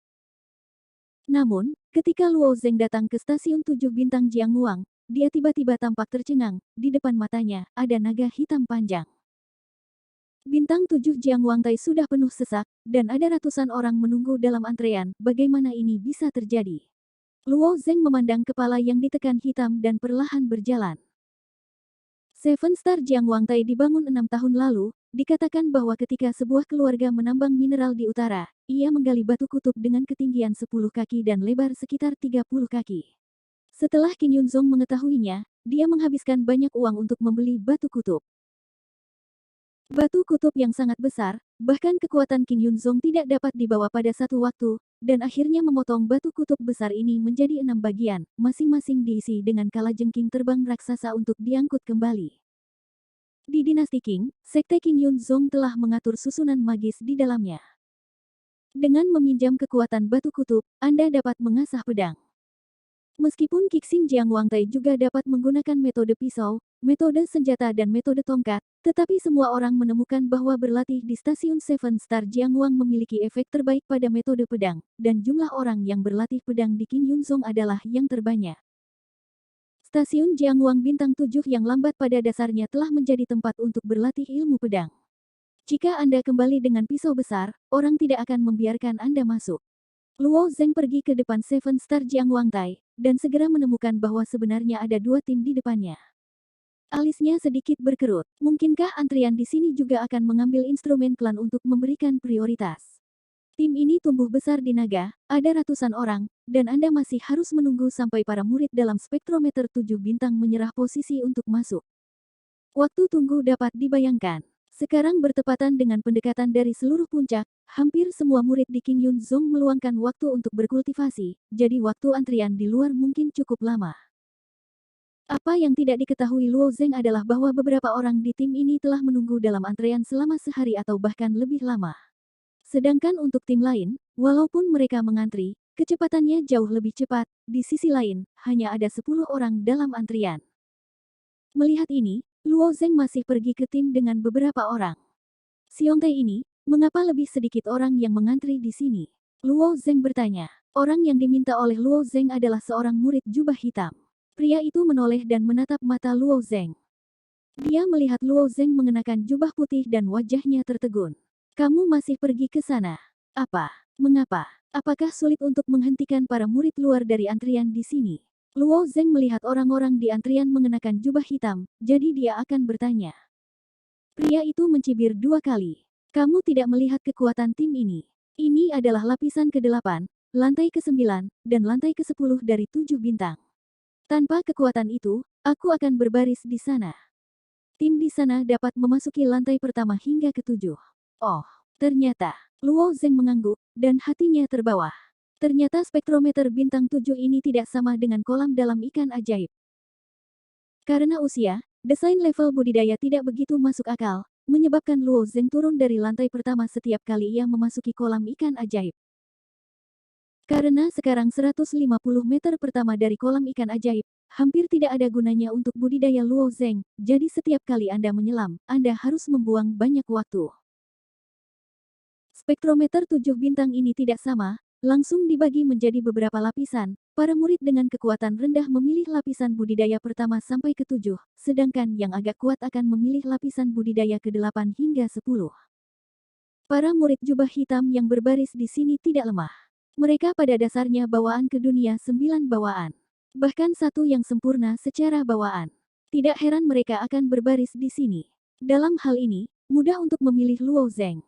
Namun, ketika Luo Zeng datang ke stasiun 7 bintang Jiangwang, dia tiba-tiba tampak tercengang, di depan matanya, ada naga hitam panjang. Bintang 7 Jiangwang Tai sudah penuh sesak, dan ada ratusan orang menunggu dalam antrean, bagaimana ini bisa terjadi? Luo Zeng memandang kepala yang ditekan hitam dan perlahan berjalan. Seven Star Jiangwang Tai dibangun 6 tahun lalu, dikatakan bahwa ketika sebuah keluarga menambang mineral di utara, ia menggali batu kutub dengan ketinggian 10 kaki dan lebar sekitar 30 kaki. Setelah Qin Yunzong mengetahuinya, dia menghabiskan banyak uang untuk membeli batu kutub. Batu kutub yang sangat besar, bahkan kekuatan Qin Yunzong tidak dapat dibawa pada satu waktu, dan akhirnya memotong batu kutub besar ini menjadi 6 bagian, masing-masing diisi dengan kalajengking terbang raksasa untuk diangkut kembali. Di dinasti Qing, sekte Qin Yunzong telah mengatur susunan magis di dalamnya. Dengan meminjam kekuatan batu kutub, Anda dapat mengasah pedang. Meskipun Qixing Jiangwang Tai juga dapat menggunakan metode pisau, metode senjata dan metode tongkat, tetapi semua orang menemukan bahwa berlatih di stasiun Seven Star Jiangwang memiliki efek terbaik pada metode pedang, dan jumlah orang yang berlatih pedang di Qin Yunzong adalah yang terbanyak. Stasiun Jiangwang Bintang 7 yang lambat pada dasarnya telah menjadi tempat untuk berlatih ilmu pedang. Jika Anda kembali dengan pisau besar, orang tidak akan membiarkan Anda masuk. Luo Zeng pergi ke depan Seven Star Jiangwang Tai, dan segera menemukan bahwa sebenarnya ada 2 tim di depannya. Alisnya sedikit berkerut. Mungkinkah antrian di sini juga akan mengambil instrumen klan untuk memberikan prioritas? Tim ini tumbuh besar di naga, ada ratusan orang, dan Anda masih harus menunggu sampai para murid dalam spektrometer 7 bintang menyerah posisi untuk masuk. Waktu tunggu dapat dibayangkan. Sekarang bertepatan dengan pendekatan dari seluruh puncak, hampir semua murid di Qin Yunzong meluangkan waktu untuk berkultivasi, jadi waktu antrian di luar mungkin cukup lama. Apa yang tidak diketahui Luo Zeng adalah bahwa beberapa orang di tim ini telah menunggu dalam antrean selama sehari atau bahkan lebih lama. Sedangkan untuk tim lain, walaupun mereka mengantri, kecepatannya jauh lebih cepat, di sisi lain, hanya ada 10 orang dalam antrian. Melihat ini, Luo Zeng masih pergi ke tim dengan beberapa orang. Xiongtai ini, mengapa lebih sedikit orang yang mengantri di sini? Luo Zeng bertanya. Orang yang diminta oleh Luo Zeng adalah seorang murid jubah hitam. Pria itu menoleh dan menatap mata Luo Zeng. Dia melihat Luo Zeng mengenakan jubah putih dan wajahnya tertegun. Kamu masih pergi ke sana? Apa? Mengapa? Apakah sulit untuk menghentikan para murid luar dari antrian di sini? Luo Zeng melihat orang-orang di antrian mengenakan jubah hitam, jadi dia akan bertanya. Pria itu mencibir 2 kali. Kamu tidak melihat kekuatan tim ini. Ini adalah lapisan ke-8, lantai ke-9, dan lantai ke-10 dari 7 bintang. Tanpa kekuatan itu, aku akan berbaris di sana. Tim di sana dapat memasuki lantai pertama hingga ke-7. Oh, ternyata. Luo Zeng mengangguk, dan hatinya terbawah. Ternyata spektrometer bintang 7 ini tidak sama dengan kolam dalam ikan ajaib. Karena usia, desain level budidaya tidak begitu masuk akal, menyebabkan Luo Zeng turun dari lantai pertama setiap kali ia memasuki kolam ikan ajaib. Karena sekarang 150 meter pertama dari kolam ikan ajaib, hampir tidak ada gunanya untuk budidaya Luo Zeng, jadi setiap kali Anda menyelam, Anda harus membuang banyak waktu. Spektrometer 7 bintang ini tidak sama, langsung dibagi menjadi beberapa lapisan. Para murid dengan kekuatan rendah memilih lapisan budidaya pertama sampai ke-7, sedangkan yang agak kuat akan memilih lapisan budidaya ke-8 hingga 10. Para murid jubah hitam yang berbaris di sini tidak lemah. Mereka pada dasarnya bawaan ke dunia 9 bawaan. Bahkan satu yang sempurna secara bawaan. Tidak heran mereka akan berbaris di sini. Dalam hal ini, mudah untuk memilih Luo Zeng.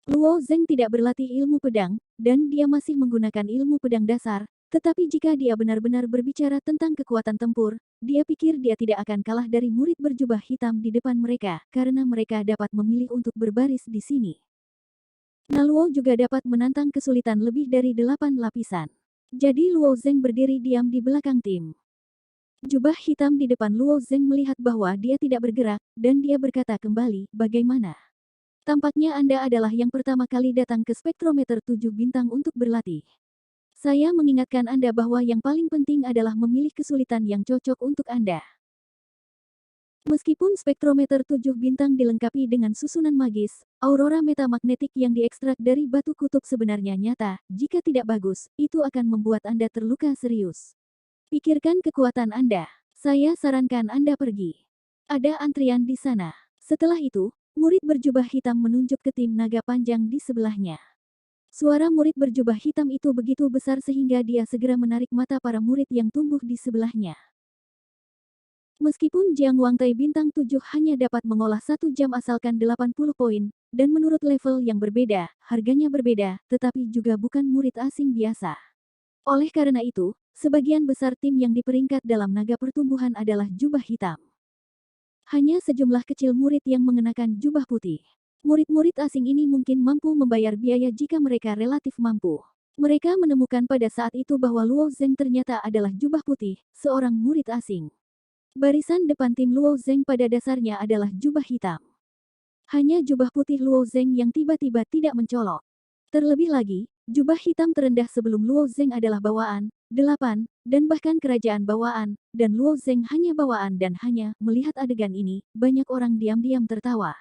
Luo Zeng tidak berlatih ilmu pedang, dan dia masih menggunakan ilmu pedang dasar, tetapi jika dia benar-benar berbicara tentang kekuatan tempur, dia pikir dia tidak akan kalah dari murid berjubah hitam di depan mereka, karena mereka dapat memilih untuk berbaris di sini. Naluo juga dapat menantang kesulitan lebih dari 8 lapisan. Jadi Luo Zeng berdiri diam di belakang tim. Jubah hitam di depan Luo Zeng melihat bahwa dia tidak bergerak, dan dia berkata kembali, bagaimana? Tampaknya Anda adalah yang pertama kali datang ke spektrometer 7 bintang untuk berlatih. Saya mengingatkan Anda bahwa yang paling penting adalah memilih kesulitan yang cocok untuk Anda. Meskipun spektrometer 7 bintang dilengkapi dengan susunan magis, aurora metamagnetik yang diekstrak dari batu kutub sebenarnya nyata, jika tidak bagus, itu akan membuat Anda terluka serius. Pikirkan kekuatan Anda. Saya sarankan Anda pergi. Ada antrian di sana. Setelah itu, murid berjubah hitam menunjuk ke tim naga panjang di sebelahnya. Suara murid berjubah hitam itu begitu besar sehingga dia segera menarik mata para murid yang tumbuh di sebelahnya. Meskipun Jiang Wangtai bintang 7 hanya dapat mengolah 1 jam asalkan 80 poin, dan menurut level yang berbeda, harganya berbeda, tetapi juga bukan murid asing biasa. Oleh karena itu, sebagian besar tim yang diperingkat dalam naga pertumbuhan adalah jubah hitam. Hanya sejumlah kecil murid yang mengenakan jubah putih. Murid-murid asing ini mungkin mampu membayar biaya jika mereka relatif mampu. Mereka menemukan pada saat itu bahwa Luo Zeng ternyata adalah jubah putih, seorang murid asing. Barisan depan tim Luo Zeng pada dasarnya adalah jubah hitam. Hanya jubah putih Luo Zeng yang tiba-tiba tidak mencolok. Terlebih lagi, jubah hitam terendah sebelum Luo Zeng adalah bawaan, 8, dan bahkan kerajaan bawaan, dan Luo Zeng hanya bawaan dan hanya, melihat adegan ini, banyak orang diam-diam tertawa.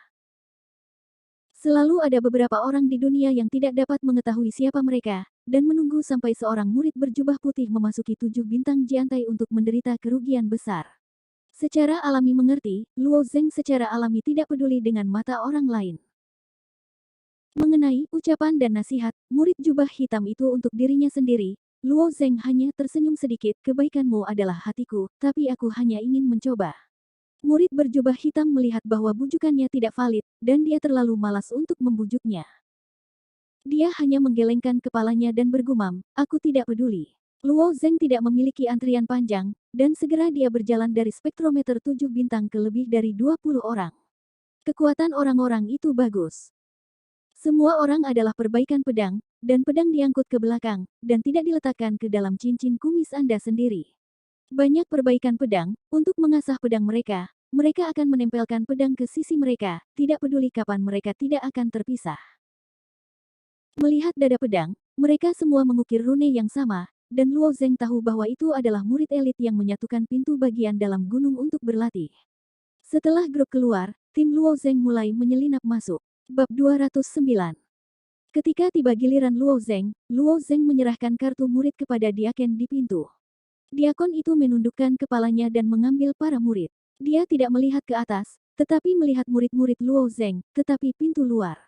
Selalu ada beberapa orang di dunia yang tidak dapat mengetahui siapa mereka, dan menunggu sampai seorang murid berjubah putih memasuki 7 bintang jiantai untuk menderita kerugian besar. Secara alami mengerti, Luo Zeng secara alami tidak peduli dengan mata orang lain. Mengenai ucapan dan nasihat, murid jubah hitam itu untuk dirinya sendiri, Luo Zeng hanya tersenyum sedikit, kebaikanmu adalah hatiku, tapi aku hanya ingin mencoba. Murid berjubah hitam melihat bahwa bujukannya tidak valid, dan dia terlalu malas untuk membujuknya. Dia hanya menggelengkan kepalanya dan bergumam, aku tidak peduli. Luo Zeng tidak memiliki antrian panjang, dan segera dia berjalan dari spektrometer 7 bintang ke lebih dari 20 orang. Kekuatan orang-orang itu bagus. Semua orang adalah perbaikan pedang, dan pedang diangkut ke belakang, dan tidak diletakkan ke dalam cincin kumis Anda sendiri. Banyak perbaikan pedang, untuk mengasah pedang mereka akan menempelkan pedang ke sisi mereka, tidak peduli kapan mereka tidak akan terpisah. Melihat dada pedang, mereka semua mengukir rune yang sama, dan Luo Zeng tahu bahwa itu adalah murid elit yang menyatukan pintu bagian dalam gunung untuk berlatih. Setelah grup keluar, tim Luo Zeng mulai menyelinap masuk. Bab 209. Ketika tiba giliran Luo Zeng menyerahkan kartu murid kepada Diaken di pintu. Diakon itu menundukkan kepalanya dan mengambil para murid. Dia tidak melihat ke atas, tetapi melihat murid-murid Luo Zeng, tetapi pintu luar.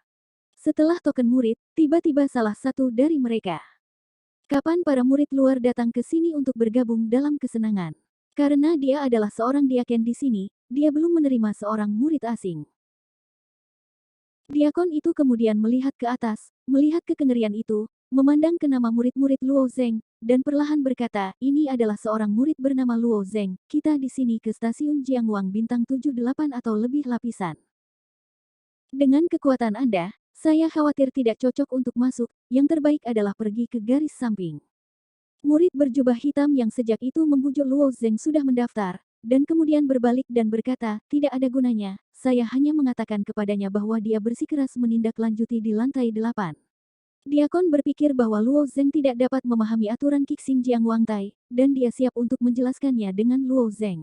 Setelah token murid, tiba-tiba salah satu dari mereka. Kapan para murid luar datang ke sini untuk bergabung dalam kesenangan? Karena dia adalah seorang diaken di sini, dia belum menerima seorang murid asing. Diakon itu kemudian melihat ke atas, melihat kekengerian itu, memandang ke nama murid-murid Luo Zeng, dan perlahan berkata, ini adalah seorang murid bernama Luo Zeng, kita di sini ke stasiun Jiangwang bintang 78 atau lebih lapisan. Dengan kekuatan Anda, saya khawatir tidak cocok untuk masuk, yang terbaik adalah pergi ke garis samping. Murid berjubah hitam yang sejak itu membujuk Luo Zeng sudah mendaftar, dan kemudian berbalik dan berkata, tidak ada gunanya, saya hanya mengatakan kepadanya bahwa dia bersikeras menindaklanjuti di lantai 8. Diakon berpikir bahwa Luo Zeng tidak dapat memahami aturan Kixing Jiang Wangtai, dan dia siap untuk menjelaskannya dengan Luo Zeng.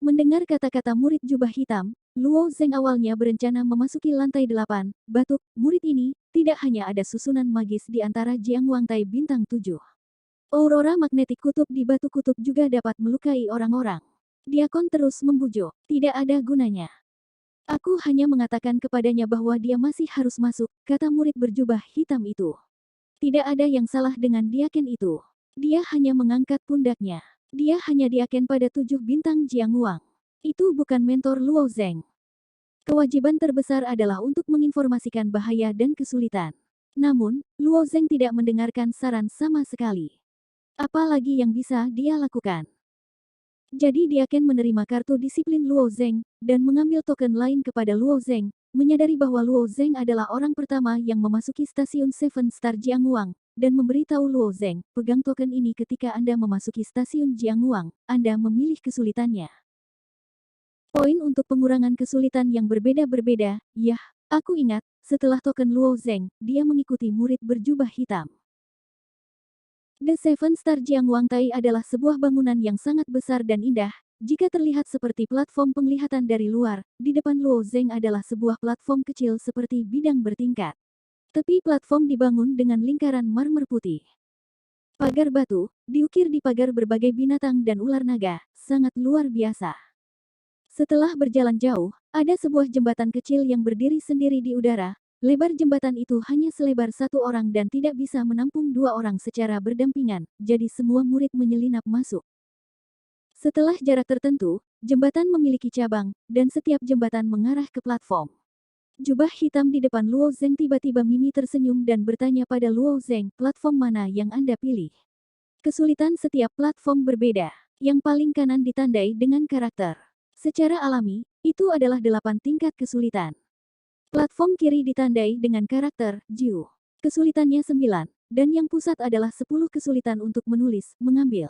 Mendengar kata-kata murid jubah hitam, Luo Zeng awalnya berencana memasuki lantai 8, batuk, murid ini, tidak hanya ada susunan magis di antara Jiang Wangtai bintang 7. Aurora magnetik kutub di batu kutub juga dapat melukai orang-orang. Diakon terus membujuk, tidak ada gunanya. Aku hanya mengatakan kepadanya bahwa dia masih harus masuk, kata murid berjubah hitam itu. Tidak ada yang salah dengan diaken itu. Dia hanya mengangkat pundaknya. Dia hanya diaken pada 7 bintang Jiangwang. Itu bukan mentor Luo Zeng. Kewajiban terbesar adalah untuk menginformasikan bahaya dan kesulitan. Namun, Luo Zeng tidak mendengarkan saran sama sekali. Apalagi yang bisa dia lakukan? Jadi Diaken menerima kartu disiplin Luo Zeng, dan mengambil token lain kepada Luo Zeng, menyadari bahwa Luo Zeng adalah orang pertama yang memasuki stasiun Seven Star Jiangwang, dan memberitahu Luo Zeng, pegang token ini ketika Anda memasuki stasiun Jiangwang, Anda memilih kesulitannya. Poin untuk pengurangan kesulitan yang berbeda-berbeda, yah, aku ingat, setelah token Luo Zeng, dia mengikuti murid berjubah hitam. The Seven Star Jiangwang Tai adalah sebuah bangunan yang sangat besar dan indah, jika terlihat seperti platform penglihatan dari luar, di depan Luo Zeng adalah sebuah platform kecil seperti bidang bertingkat. Tepi platform dibangun dengan lingkaran marmer putih. Pagar batu, diukir di pagar berbagai binatang dan ular naga, sangat luar biasa. Setelah berjalan jauh, ada sebuah jembatan kecil yang berdiri sendiri di udara. Lebar jembatan itu hanya selebar 1 orang dan tidak bisa menampung 2 orang secara berdampingan, jadi semua murid menyelinap masuk. Setelah jarak tertentu, jembatan memiliki cabang, dan setiap jembatan mengarah ke platform. Jubah hitam di depan Luo Zeng tiba-tiba Mimi tersenyum dan bertanya pada Luo Zeng, platform mana yang Anda pilih? Kesulitan setiap platform berbeda. Yang paling kanan ditandai dengan karakter. Secara alami, itu adalah 8 tingkat kesulitan. Platform kiri ditandai dengan karakter, Jiu. Kesulitannya 9, dan yang pusat adalah 10 kesulitan untuk menulis, mengambil.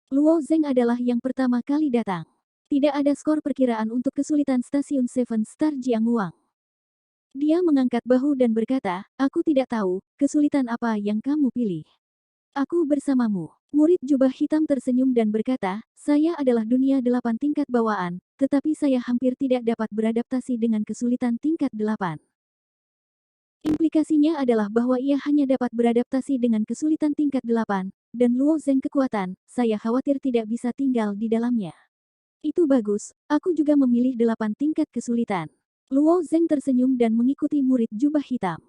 Luo Zeng adalah yang pertama kali datang. Tidak ada skor perkiraan untuk kesulitan stasiun Seven Star Jiangwang. Dia mengangkat bahu dan berkata, aku tidak tahu, kesulitan apa yang kamu pilih. Aku bersamamu. Murid jubah hitam tersenyum dan berkata, saya adalah dunia 8 tingkat bawaan, tetapi saya hampir tidak dapat beradaptasi dengan kesulitan tingkat 8. Implikasinya adalah bahwa ia hanya dapat beradaptasi dengan kesulitan tingkat 8, dan Luo Zeng kekuatan, saya khawatir tidak bisa tinggal di dalamnya. Itu bagus, aku juga memilih 8 tingkat kesulitan. Luo Zeng tersenyum dan mengikuti murid jubah hitam.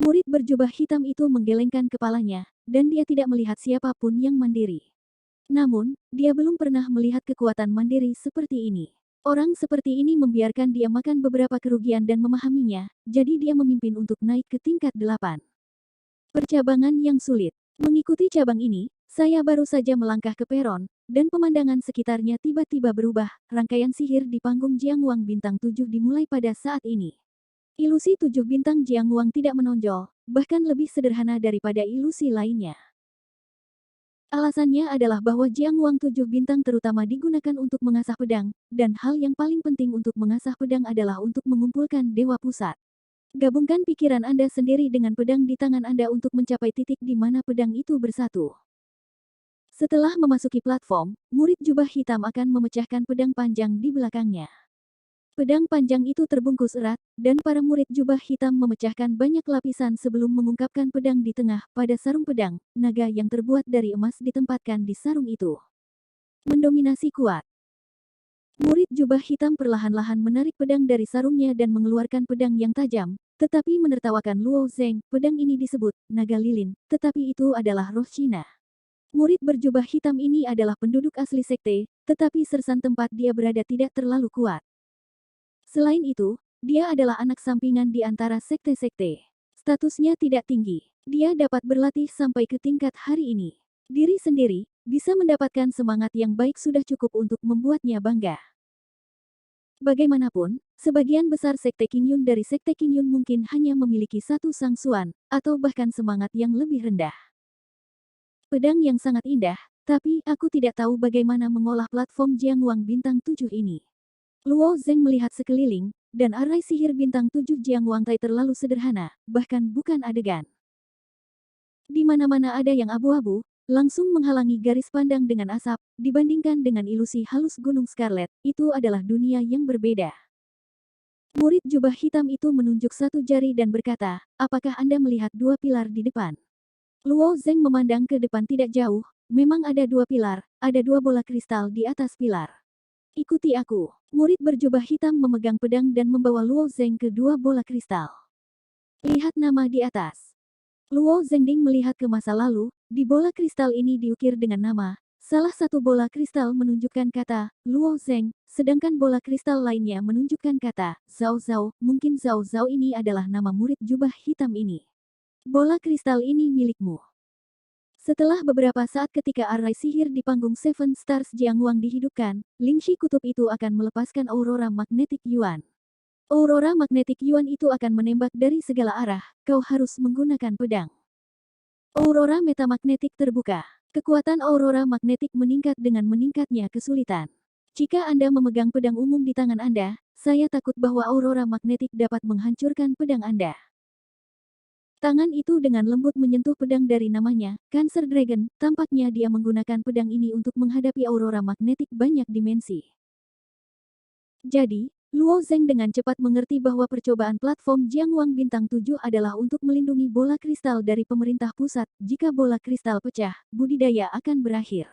Murid berjubah hitam itu menggelengkan kepalanya, dan dia tidak melihat siapapun yang mandiri. Namun, dia belum pernah melihat kekuatan mandiri seperti ini. Orang seperti ini membiarkan dia makan beberapa kerugian dan memahaminya, jadi dia memimpin untuk naik ke tingkat 8. Percabangan yang sulit. Mengikuti cabang ini, saya baru saja melangkah ke peron, dan pemandangan sekitarnya tiba-tiba berubah, rangkaian sihir di panggung Jiangwang bintang 7 dimulai pada saat ini. Ilusi 7 bintang Jiangwang tidak menonjol, bahkan lebih sederhana daripada ilusi lainnya. Alasannya adalah bahwa Jiangwang 7 bintang terutama digunakan untuk mengasah pedang, dan hal yang paling penting untuk mengasah pedang adalah untuk mengumpulkan Dewa Pusat. Gabungkan pikiran Anda sendiri dengan pedang di tangan Anda untuk mencapai titik di mana pedang itu bersatu. Setelah memasuki platform, murid jubah hitam akan memecahkan pedang panjang di belakangnya. Pedang panjang itu terbungkus erat, dan para murid jubah hitam memecahkan banyak lapisan sebelum mengungkapkan pedang di tengah. Pada sarung pedang, naga yang terbuat dari emas ditempatkan di sarung itu. Mendominasi kuat. Murid jubah hitam perlahan-lahan menarik pedang dari sarungnya dan mengeluarkan pedang yang tajam, tetapi menertawakan Luo Zeng. Pedang ini disebut naga lilin, tetapi itu adalah roh Cina. Murid berjubah hitam ini adalah penduduk asli sekte, tetapi sersan tempat dia berada tidak terlalu kuat. Selain itu, dia adalah anak sampingan di antara sekte-sekte. Statusnya tidak tinggi. Dia dapat berlatih sampai ke tingkat hari ini. Diri sendiri, bisa mendapatkan semangat yang baik sudah cukup untuk membuatnya bangga. Bagaimanapun, sebagian besar sekte Qingyun dari sekte Qingyun mungkin hanya memiliki satu sangsuan, atau bahkan semangat yang lebih rendah. Pedang yang sangat indah, tapi aku tidak tahu bagaimana mengolah platform Jiangwang bintang 7 ini. Luo Zeng melihat sekeliling, dan arai sihir bintang 7 Jiangwang Tai terlalu sederhana, bahkan bukan adegan. Di mana-mana ada yang abu-abu, langsung menghalangi garis pandang dengan asap, dibandingkan dengan ilusi halus Gunung Scarlet, itu adalah dunia yang berbeda. Murid jubah hitam itu menunjuk satu jari dan berkata, apakah Anda melihat 2 pilar di depan? Luo Zeng memandang ke depan tidak jauh, memang ada 2 pilar, ada 2 bola kristal di atas pilar. Ikuti aku. Murid berjubah hitam memegang pedang dan membawa Luo Zeng ke dua bola kristal. Lihat nama di atas. Luo Zengding melihat ke masa lalu, di bola kristal ini diukir dengan nama. Salah satu bola kristal menunjukkan kata Luo Zeng, sedangkan bola kristal lainnya menunjukkan kata Zhao Zhao. Mungkin Zhao Zhao ini adalah nama murid jubah hitam ini. Bola kristal ini milikmu. Setelah beberapa saat ketika arai sihir di panggung Seven Stars Jiangwang dihidupkan, Lingxi kutub itu akan melepaskan aurora magnetik Yuan. Aurora magnetik Yuan itu akan menembak dari segala arah, kau harus menggunakan pedang. Aurora metamagnetik terbuka. Kekuatan aurora magnetik meningkat dengan meningkatnya kesulitan. Jika Anda memegang pedang umum di tangan Anda, saya takut bahwa aurora magnetik dapat menghancurkan pedang Anda. Tangan itu dengan lembut menyentuh pedang dari namanya, Cancer Dragon, tampaknya dia menggunakan pedang ini untuk menghadapi aurora magnetik banyak dimensi. Jadi, Luo Zeng dengan cepat mengerti bahwa percobaan platform Jiangwang Bintang 7 adalah untuk melindungi bola kristal dari pemerintah pusat. Jika bola kristal pecah, budidaya akan berakhir.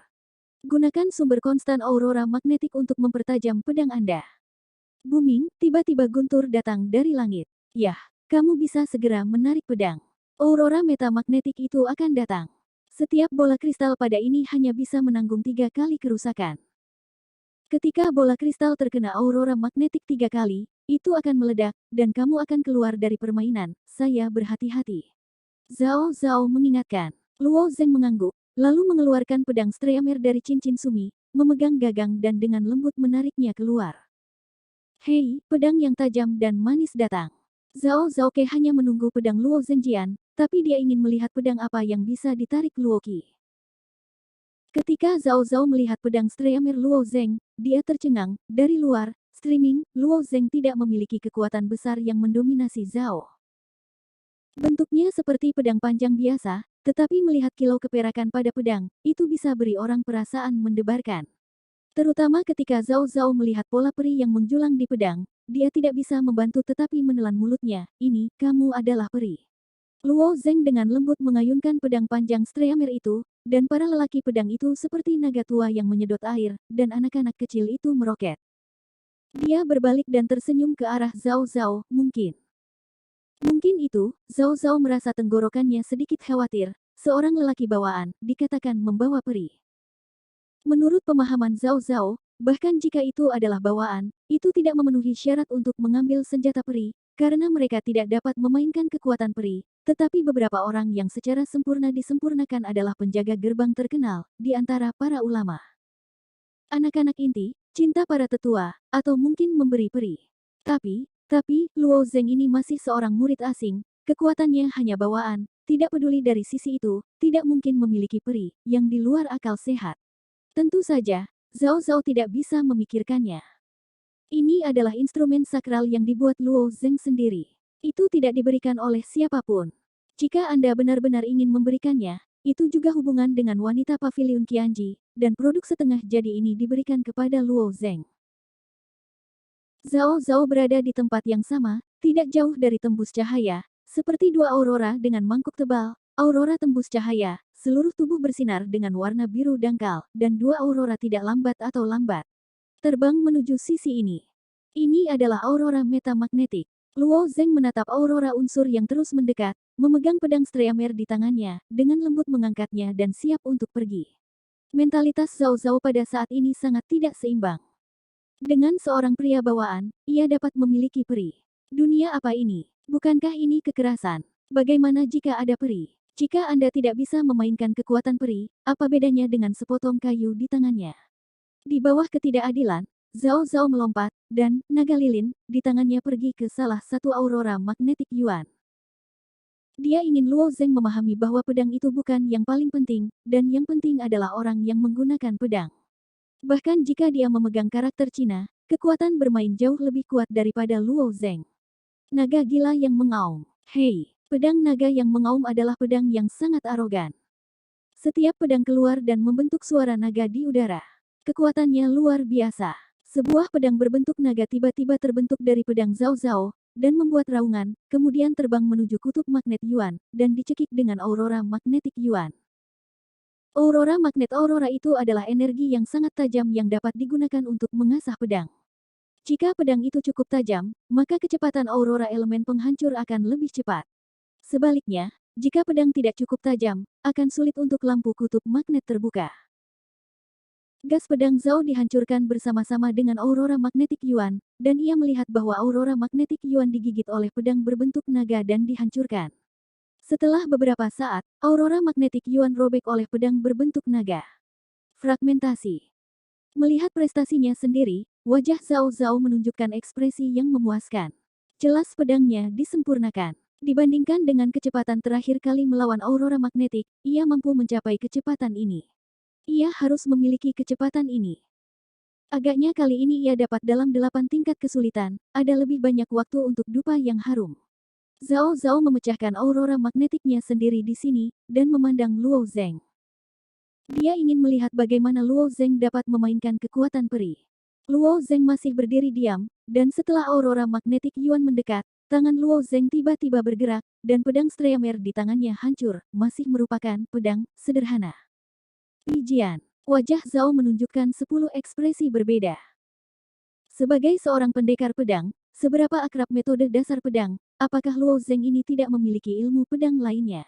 Gunakan sumber konstan aurora magnetik untuk mempertajam pedang Anda. Booming, tiba-tiba guntur datang dari langit. Yah, kamu bisa segera menarik pedang. Aurora metamagnetik itu akan datang. Setiap bola kristal pada ini hanya bisa menanggung 3 kali kerusakan. Ketika bola kristal terkena aurora magnetik 3 kali, itu akan meledak, dan kamu akan keluar dari permainan. Saya berhati-hati. Zhao Zhao mengingatkan. Luo Zeng mengangguk, lalu mengeluarkan pedang Streamer dari cincin sumi, memegang gagang dan dengan lembut menariknya keluar. Hei, pedang yang tajam dan manis datang. Zhao Zhaoke hanya menunggu pedang Luo Zengjian, tapi dia ingin melihat pedang apa yang bisa ditarik Luo Qi. Ketika Zhao Zhao melihat pedang Streamer Luo Zeng, dia tercengang. Dari luar, streaming, Luo Zeng tidak memiliki kekuatan besar yang mendominasi Zhao. Bentuknya seperti pedang panjang biasa, tetapi melihat kilau keperakan pada pedang, itu bisa beri orang perasaan mendebarkan. Terutama ketika Zhao Zhao melihat pola peri yang menjulang di pedang, dia tidak bisa membantu tetapi menelan mulutnya. Ini, kamu adalah peri. Luo Zeng dengan lembut mengayunkan pedang panjang Streamer itu, dan para lelaki pedang itu seperti naga tua yang menyedot air, dan anak-anak kecil itu meroket. Dia berbalik dan tersenyum ke arah Zhao Zhao, mungkin. Mungkin itu, Zhao Zhao merasa tenggorokannya sedikit khawatir, seorang lelaki bawaan, dikatakan membawa peri. Menurut pemahaman Zhao Zhao, bahkan jika itu adalah bawaan, itu tidak memenuhi syarat untuk mengambil senjata peri, karena mereka tidak dapat memainkan kekuatan peri, tetapi beberapa orang yang secara sempurna disempurnakan adalah penjaga gerbang terkenal, di antara para ulama. Anak-anak inti, cinta para tetua, atau mungkin memberi peri. Tapi, Luo Zeng ini masih seorang murid asing, kekuatannya hanya bawaan, tidak peduli dari sisi itu, tidak mungkin memiliki peri, yang di luar akal sehat. Tentu saja, Zhao Zhao tidak bisa memikirkannya. Ini adalah instrumen sakral yang dibuat Luo Zeng sendiri. Itu tidak diberikan oleh siapapun. Jika Anda benar-benar ingin memberikannya, itu juga hubungan dengan wanita pavilion Qianji, dan produk setengah jadi ini diberikan kepada Luo Zeng. Zhao Zhao berada di tempat yang sama, tidak jauh dari tembus cahaya, seperti dua aurora dengan mangkuk tebal. Aurora tembus cahaya, seluruh tubuh bersinar dengan warna biru dangkal, dan dua aurora tidak lambat atau lambat. Terbang menuju sisi ini. Ini adalah aurora metamagnetik. Luo Zeng menatap aurora unsur yang terus mendekat, memegang pedang Streamer di tangannya, dengan lembut mengangkatnya dan siap untuk pergi. Mentalitas Zhao Zhao pada saat ini sangat tidak seimbang. Dengan seorang pria bawaan, ia dapat memiliki peri. Dunia apa ini? Bukankah ini kekerasan? Bagaimana jika ada peri? Jika Anda tidak bisa memainkan kekuatan peri, apa bedanya dengan sepotong kayu di tangannya? Di bawah ketidakadilan, Zhao Zhao melompat, dan, naga lilin, di tangannya pergi ke salah satu aurora magnetik Yuan. Dia ingin Luo Zeng memahami bahwa pedang itu bukan yang paling penting, dan yang penting adalah orang yang menggunakan pedang. Bahkan jika dia memegang karakter Cina, kekuatan bermain jauh lebih kuat daripada Luo Zeng. Naga gila yang mengaum. Hei, pedang naga yang mengaum adalah pedang yang sangat arogan. Setiap pedang keluar dan membentuk suara naga di udara. Kekuatannya luar biasa. Sebuah pedang berbentuk naga tiba-tiba terbentuk dari pedang Zhao Zhao, dan membuat raungan, kemudian terbang menuju kutub magnet Yuan, dan dicekik dengan aurora magnetik Yuan. Aurora magnet aurora itu adalah energi yang sangat tajam yang dapat digunakan untuk mengasah pedang. Jika pedang itu cukup tajam, maka kecepatan aurora elemen penghancur akan lebih cepat. Sebaliknya, jika pedang tidak cukup tajam, akan sulit untuk lampu kutub magnet terbuka. Gas pedang Zhao dihancurkan bersama-sama dengan aurora magnetik Yuan, dan ia melihat bahwa aurora magnetik Yuan digigit oleh pedang berbentuk naga dan dihancurkan. Setelah beberapa saat, aurora magnetik Yuan robek oleh pedang berbentuk naga. Fragmentasi. Melihat prestasinya sendiri, wajah Zhao Zhao menunjukkan ekspresi yang memuaskan. Jelas pedangnya disempurnakan. Dibandingkan dengan kecepatan terakhir kali melawan aurora magnetik, ia mampu mencapai kecepatan ini. Ia harus memiliki kecepatan ini. Agaknya kali ini ia dapat dalam 8 tingkat kesulitan, ada lebih banyak waktu untuk dupa yang harum. Zhao Zhao memecahkan aurora magnetiknya sendiri di sini, dan memandang Luo Zeng. Dia ingin melihat bagaimana Luo Zeng dapat memainkan kekuatan peri. Luo Zeng masih berdiri diam, dan setelah aurora magnetik Yuan mendekat, tangan Luo Zeng tiba-tiba bergerak, dan pedang Streamer di tangannya hancur, masih merupakan pedang sederhana. Pijian. Wajah Zhao menunjukkan 10 ekspresi berbeda. Sebagai seorang pendekar pedang, seberapa akrab metode dasar pedang, apakah Luo Zeng ini tidak memiliki ilmu pedang lainnya?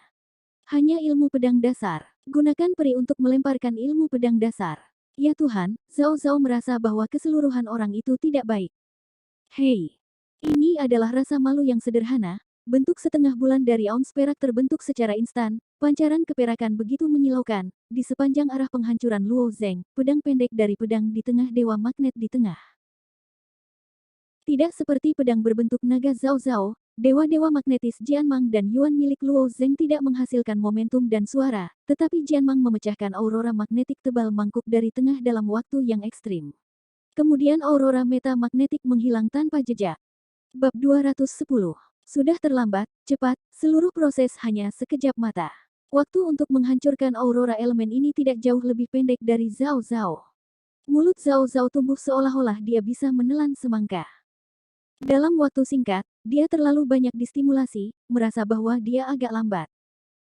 Hanya ilmu pedang dasar. Gunakan peri untuk melemparkan ilmu pedang dasar. Ya Tuhan, Zhao Zhao merasa bahwa keseluruhan orang itu tidak baik. Hei, ini adalah rasa malu yang sederhana, bentuk setengah bulan dari auns perak terbentuk secara instan, pancaran keperakan begitu menyilaukan, di sepanjang arah penghancuran Luo Zeng, pedang pendek dari pedang di tengah dewa magnet di tengah. Tidak seperti pedang berbentuk naga Zhao Zhao, dewa-dewa magnetis Jianmang dan Yuan milik Luo Zeng tidak menghasilkan momentum dan suara, tetapi Jianmang memecahkan aurora magnetik tebal mangkuk dari tengah dalam waktu yang ekstrim. Kemudian aurora meta magnetik menghilang tanpa jejak. Bab 210. Sudah terlambat, cepat, seluruh proses hanya sekejap mata. Waktu untuk menghancurkan aurora elemen ini tidak jauh lebih pendek dari Zhao Zhao. Mulut Zhao Zhao tumbuh seolah-olah dia bisa menelan semangka. Dalam waktu singkat, dia terlalu banyak distimulasi, merasa bahwa dia agak lambat.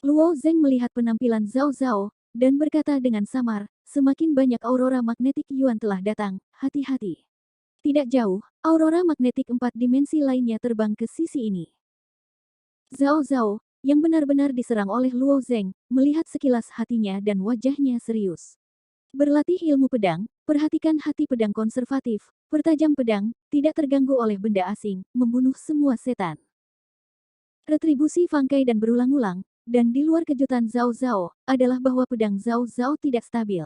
Luo Zeng melihat penampilan Zhao Zhao, dan berkata dengan samar, semakin banyak aurora magnetik Yuan telah datang, hati-hati. Tidak jauh, aurora magnetik 4 dimensi lainnya terbang ke sisi ini. Zhao Zhao, yang benar-benar diserang oleh Luo Zeng, melihat sekilas hatinya dan wajahnya serius. Berlatih ilmu pedang, perhatikan hati pedang konservatif, pertajam pedang, tidak terganggu oleh benda asing, membunuh semua setan. Retribusi Fangkai dan berulang-ulang, dan di luar kejutan Zhao Zhao, adalah bahwa pedang Zhao Zhao tidak stabil.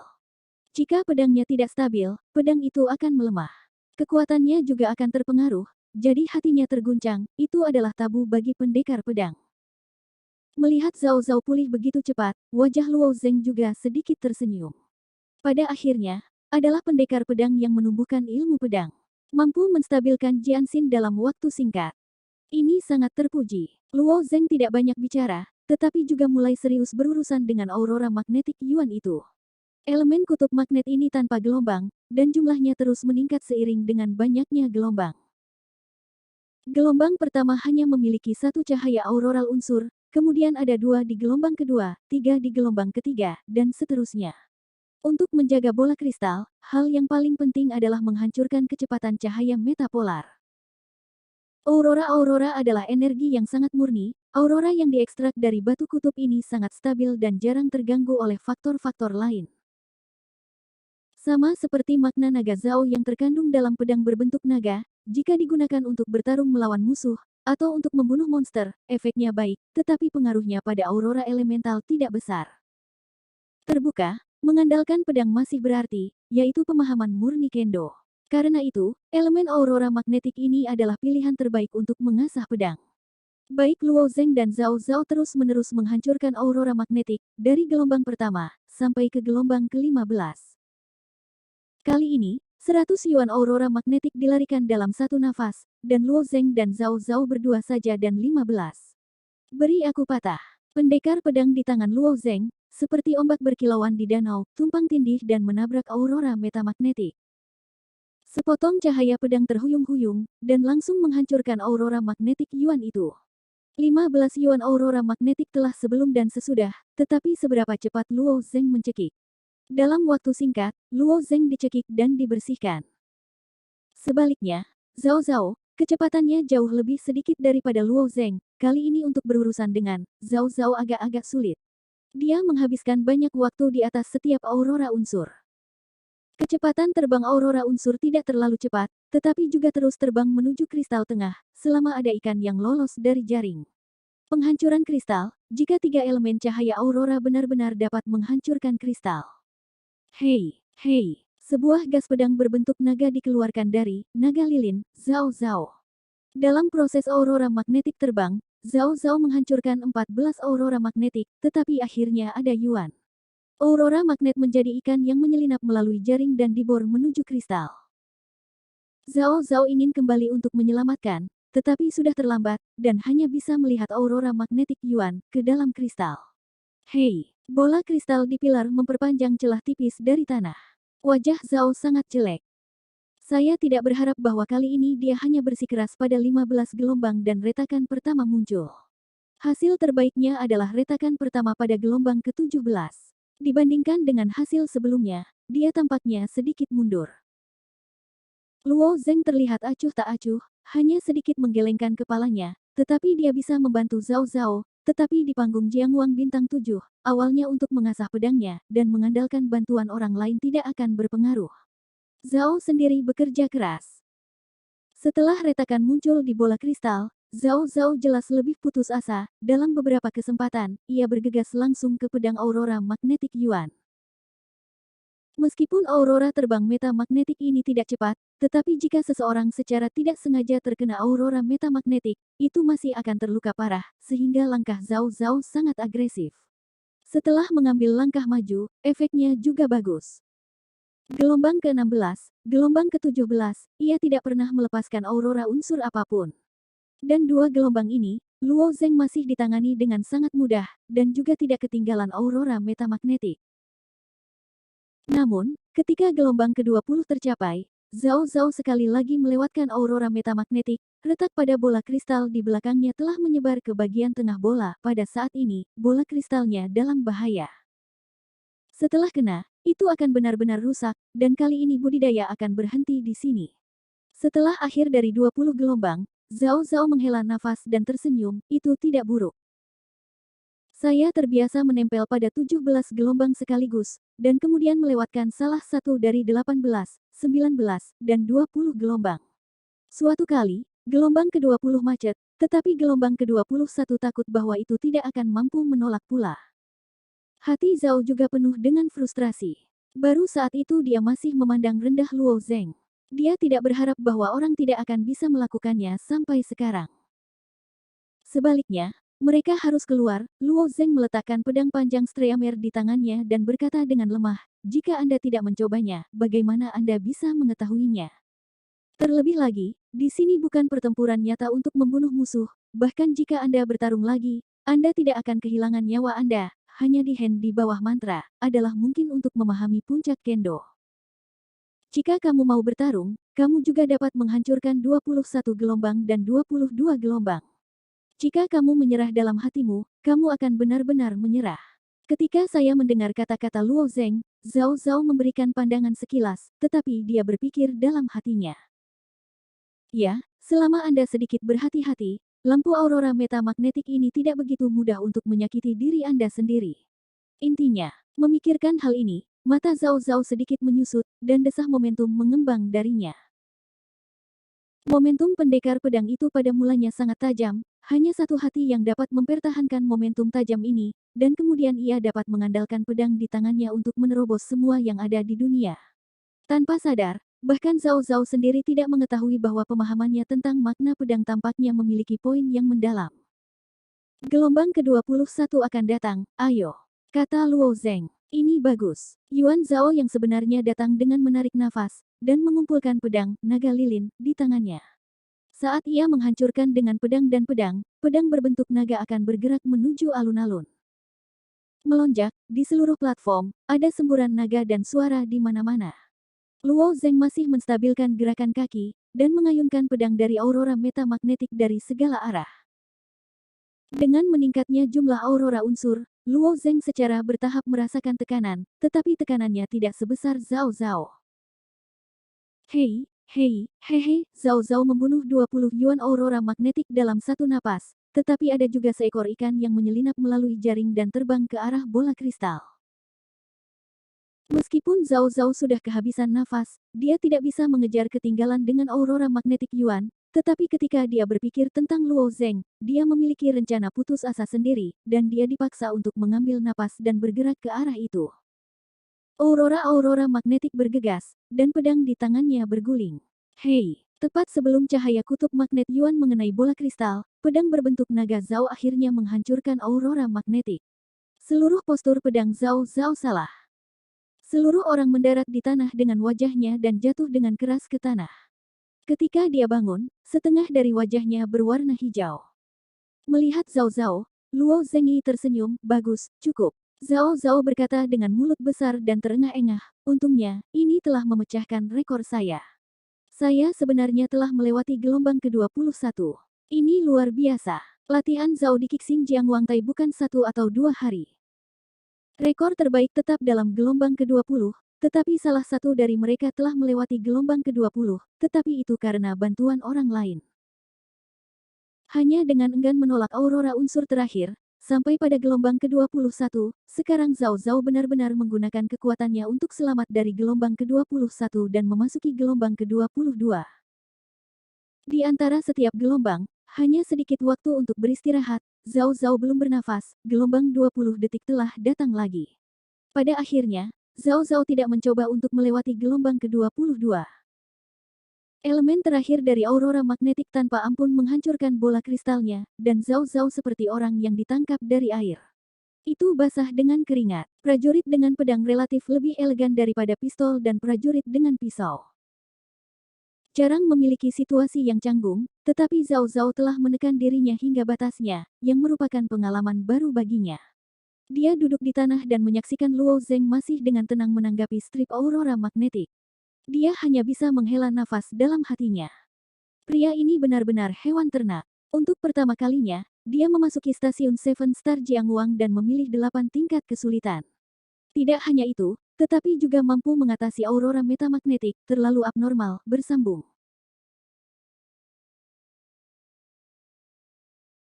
Jika pedangnya tidak stabil, pedang itu akan melemah. Kekuatannya juga akan terpengaruh, jadi hatinya terguncang, itu adalah tabu bagi pendekar pedang. Melihat Zhao Zhao pulih begitu cepat, wajah Luo Zeng juga sedikit tersenyum. Pada akhirnya, adalah pendekar pedang yang menumbuhkan ilmu pedang. Mampu menstabilkan Jianxin dalam waktu singkat. Ini sangat terpuji. Luo Zeng tidak banyak bicara, tetapi juga mulai serius berurusan dengan aurora magnetik Yuan itu. Elemen kutub magnet ini tanpa gelombang, dan jumlahnya terus meningkat seiring dengan banyaknya gelombang. Gelombang pertama hanya memiliki satu cahaya auroral unsur, kemudian ada 2 di gelombang kedua, 3 di gelombang ketiga, dan seterusnya. Untuk menjaga bola kristal, hal yang paling penting adalah menghancurkan kecepatan cahaya metapolar. Aurora-aurora adalah energi yang sangat murni, aurora yang diekstrak dari batu kutub ini sangat stabil dan jarang terganggu oleh faktor-faktor lain. Sama seperti makna naga Zhao yang terkandung dalam pedang berbentuk naga, jika digunakan untuk bertarung melawan musuh, atau untuk membunuh monster, efeknya baik, tetapi pengaruhnya pada aurora elemental tidak besar. Terbuka, mengandalkan pedang masih berarti, yaitu pemahaman murni kendo. Karena itu, elemen aurora magnetik ini adalah pilihan terbaik untuk mengasah pedang. Baik Luo Zeng dan Zhao Zhao terus-menerus menghancurkan aurora magnetik, dari gelombang pertama, sampai ke gelombang ke-15. Kali ini, 100 yuan aurora magnetik dilarikan dalam satu nafas, dan Luo Zeng dan Zhao Zhao berdua saja dan 15. Beri aku patah. Pendekar pedang di tangan Luo Zeng, seperti ombak berkilauan di danau, tumpang tindih dan menabrak aurora metamagnetik. Sepotong cahaya pedang terhuyung-huyung, dan langsung menghancurkan aurora magnetik Yuan itu. 15 Yuan aurora magnetik telah sebelum dan sesudah, tetapi seberapa cepat Luo Zeng mencekik. Dalam waktu singkat, Luo Zeng dicekik dan dibersihkan. Sebaliknya, Zhao Zhao, kecepatannya jauh lebih sedikit daripada Luo Zeng. Kali ini untuk berurusan dengan Zhao Zhao agak-agak sulit. Dia menghabiskan banyak waktu di atas setiap aurora unsur. Kecepatan terbang aurora unsur tidak terlalu cepat, tetapi juga terus terbang menuju kristal tengah, selama ada ikan yang lolos dari jaring. Penghancuran kristal, jika 3 elemen cahaya aurora benar-benar dapat menghancurkan kristal. Hei, hei, sebuah gas pedang berbentuk naga dikeluarkan dari naga lilin, Zhao Zhao. Dalam proses aurora magnetik terbang, Zhao Zhao menghancurkan 14 aurora magnetik, tetapi akhirnya ada Yuan. Aurora magnet menjadi ikan yang menyelinap melalui jaring dan dibor menuju kristal. Zhao Zhao ingin kembali untuk menyelamatkan, tetapi sudah terlambat, dan hanya bisa melihat aurora magnetik Yuan ke dalam kristal. Hei, bola kristal di pilar memperpanjang celah tipis dari tanah. Wajah Zhao sangat jelek. Saya tidak berharap bahwa kali ini dia hanya bersikeras pada 15 gelombang dan retakan pertama muncul. Hasil terbaiknya adalah retakan pertama pada gelombang ke-17. Dibandingkan dengan hasil sebelumnya, dia tampaknya sedikit mundur. Luo Zeng terlihat acuh tak acuh, hanya sedikit menggelengkan kepalanya, tetapi dia bisa membantu Zhao Zhao, tetapi di panggung Jiangwang Bintang 7, awalnya untuk mengasah pedangnya, dan mengandalkan bantuan orang lain tidak akan berpengaruh. Zhao sendiri bekerja keras. Setelah retakan muncul di bola kristal, Zhao Zhao jelas lebih putus asa. Dalam beberapa kesempatan, ia bergegas langsung ke pedang aurora magnetik Yuan. Meskipun aurora terbang metamagnetik ini tidak cepat, tetapi jika seseorang secara tidak sengaja terkena aurora metamagnetik, itu masih akan terluka parah, sehingga langkah Zhao Zhao sangat agresif. Setelah mengambil langkah maju, efeknya juga bagus. Gelombang ke-16, gelombang ke-17, ia tidak pernah melepaskan aurora unsur apapun. Dan dua gelombang ini, Luo Zeng masih ditangani dengan sangat mudah, dan juga tidak ketinggalan aurora metamagnetik. Namun, ketika gelombang ke-20 tercapai, Zhao Zhao sekali lagi melewatkan aurora metamagnetik, retak pada bola kristal di belakangnya telah menyebar ke bagian tengah bola. Pada saat ini, bola kristalnya dalam bahaya. Setelah kena, itu akan benar-benar rusak, dan kali ini budidaya akan berhenti di sini. Setelah akhir dari 20 gelombang, Zhao Zhao menghela nafas dan tersenyum, itu tidak buruk. Saya terbiasa menempel pada 17 gelombang sekaligus, dan kemudian melewatkan salah satu dari 18, 19, dan 20 gelombang. Suatu kali, gelombang ke-20 macet, tetapi gelombang ke-21 takut bahwa itu tidak akan mampu menolak pula. Hati Zhao juga penuh dengan frustrasi. Baru saat itu dia masih memandang rendah Luo Zeng. Dia tidak berharap bahwa orang tidak akan bisa melakukannya sampai sekarang. Sebaliknya, mereka harus keluar. Luo Zeng meletakkan pedang panjang Streamer di tangannya dan berkata dengan lemah, jika Anda tidak mencobanya, bagaimana Anda bisa mengetahuinya? Terlebih lagi, di sini bukan pertempuran nyata untuk membunuh musuh, bahkan jika Anda bertarung lagi, Anda tidak akan kehilangan nyawa Anda, hanya di hand di bawah mantra, adalah mungkin untuk memahami puncak kendo. Jika kamu mau bertarung, kamu juga dapat menghancurkan 21 gelombang dan 22 gelombang. Jika kamu menyerah dalam hatimu, kamu akan benar-benar menyerah. Ketika saya mendengar kata-kata Luo Zeng, Zhao Zhao memberikan pandangan sekilas, tetapi dia berpikir dalam hatinya. Ya, selama Anda sedikit berhati-hati, lampu aurora metamagnetik ini tidak begitu mudah untuk menyakiti diri Anda sendiri. Intinya, memikirkan hal ini, mata Zhao Zhao sedikit menyusut, dan desah momentum mengembang darinya. Momentum pendekar pedang itu pada mulanya sangat tajam, hanya satu hati yang dapat mempertahankan momentum tajam ini, dan kemudian ia dapat mengandalkan pedang di tangannya untuk menerobos semua yang ada di dunia. Tanpa sadar, bahkan Zhao Zhao sendiri tidak mengetahui bahwa pemahamannya tentang makna pedang tampaknya memiliki poin yang mendalam. Gelombang ke-21 akan datang, ayo, kata Luo Zeng. Ini bagus. Yuan Zhao yang sebenarnya datang dengan menarik nafas, dan mengumpulkan pedang, naga lilin, di tangannya. Saat ia menghancurkan dengan pedang dan pedang, pedang berbentuk naga akan bergerak menuju alun-alun. Melonjak, di seluruh platform, ada semburan naga dan suara di mana-mana. Luo Zeng masih menstabilkan gerakan kaki, dan mengayunkan pedang dari aurora metamagnetik dari segala arah. Dengan meningkatnya jumlah aurora unsur, Luo Zeng secara bertahap merasakan tekanan, tetapi tekanannya tidak sebesar Zhao Zhao. Hei, Hei, hehe, Zhao Zhao membunuh 20 yuan aurora magnetik dalam satu napas, tetapi ada juga seekor ikan yang menyelinap melalui jaring dan terbang ke arah bola kristal. Meskipun Zhao Zhao sudah kehabisan nafas, dia tidak bisa mengejar ketinggalan dengan aurora magnetik Yuan, tetapi ketika dia berpikir tentang Luo Zeng, dia memiliki rencana putus asa sendiri, dan dia dipaksa untuk mengambil napas dan bergerak ke arah itu. Aurora-aurora magnetik bergegas, dan pedang di tangannya berguling. Hei, tepat sebelum cahaya kutub magnet Yuan mengenai bola kristal, pedang berbentuk naga Zhao akhirnya menghancurkan aurora magnetik. Seluruh postur pedang Zhao Zhao salah. Seluruh orang mendarat di tanah dengan wajahnya dan jatuh dengan keras ke tanah. Ketika dia bangun, setengah dari wajahnya berwarna hijau. Melihat Zhao Zhao, Luo Zengyi tersenyum, bagus, cukup. Zhao Zhao berkata dengan mulut besar dan terengah-engah, untungnya, ini telah memecahkan rekor saya. Saya sebenarnya telah melewati gelombang ke-21. Ini luar biasa. Latihan Zhao di Qixing Jiangwangtai bukan 1 atau 2 hari. Rekor terbaik tetap dalam gelombang ke-20, tetapi salah satu dari mereka telah melewati gelombang ke-20, tetapi itu karena bantuan orang lain. Hanya dengan enggan menolak aurora unsur terakhir, sampai pada gelombang ke-21, sekarang Zhao Zhao benar-benar menggunakan kekuatannya untuk selamat dari gelombang ke-21 dan memasuki gelombang ke-22. Di antara setiap gelombang, hanya sedikit waktu untuk beristirahat, Zhao Zhao belum bernafas, gelombang 20 detik telah datang lagi. Pada akhirnya, Zhao Zhao tidak mencoba untuk melewati gelombang ke-22. Elemen terakhir dari aurora magnetik tanpa ampun menghancurkan bola kristalnya, dan Zhao Zhao seperti orang yang ditangkap dari air. Itu basah dengan keringat. Prajurit dengan pedang relatif lebih elegan daripada pistol dan prajurit dengan pisau. Jarang memiliki situasi yang canggung, tetapi Zhao Zhao telah menekan dirinya hingga batasnya, yang merupakan pengalaman baru baginya. Dia duduk di tanah dan menyaksikan Luo Zeng masih dengan tenang menanggapi strip aurora magnetik. Dia hanya bisa menghela nafas dalam hatinya. Pria ini benar-benar hewan ternak. Untuk pertama kalinya, dia memasuki stasiun Seven Star Jiangwang dan memilih 8 tingkat kesulitan. Tidak hanya itu, tetapi juga mampu mengatasi aurora metamagnetik terlalu abnormal bersambung.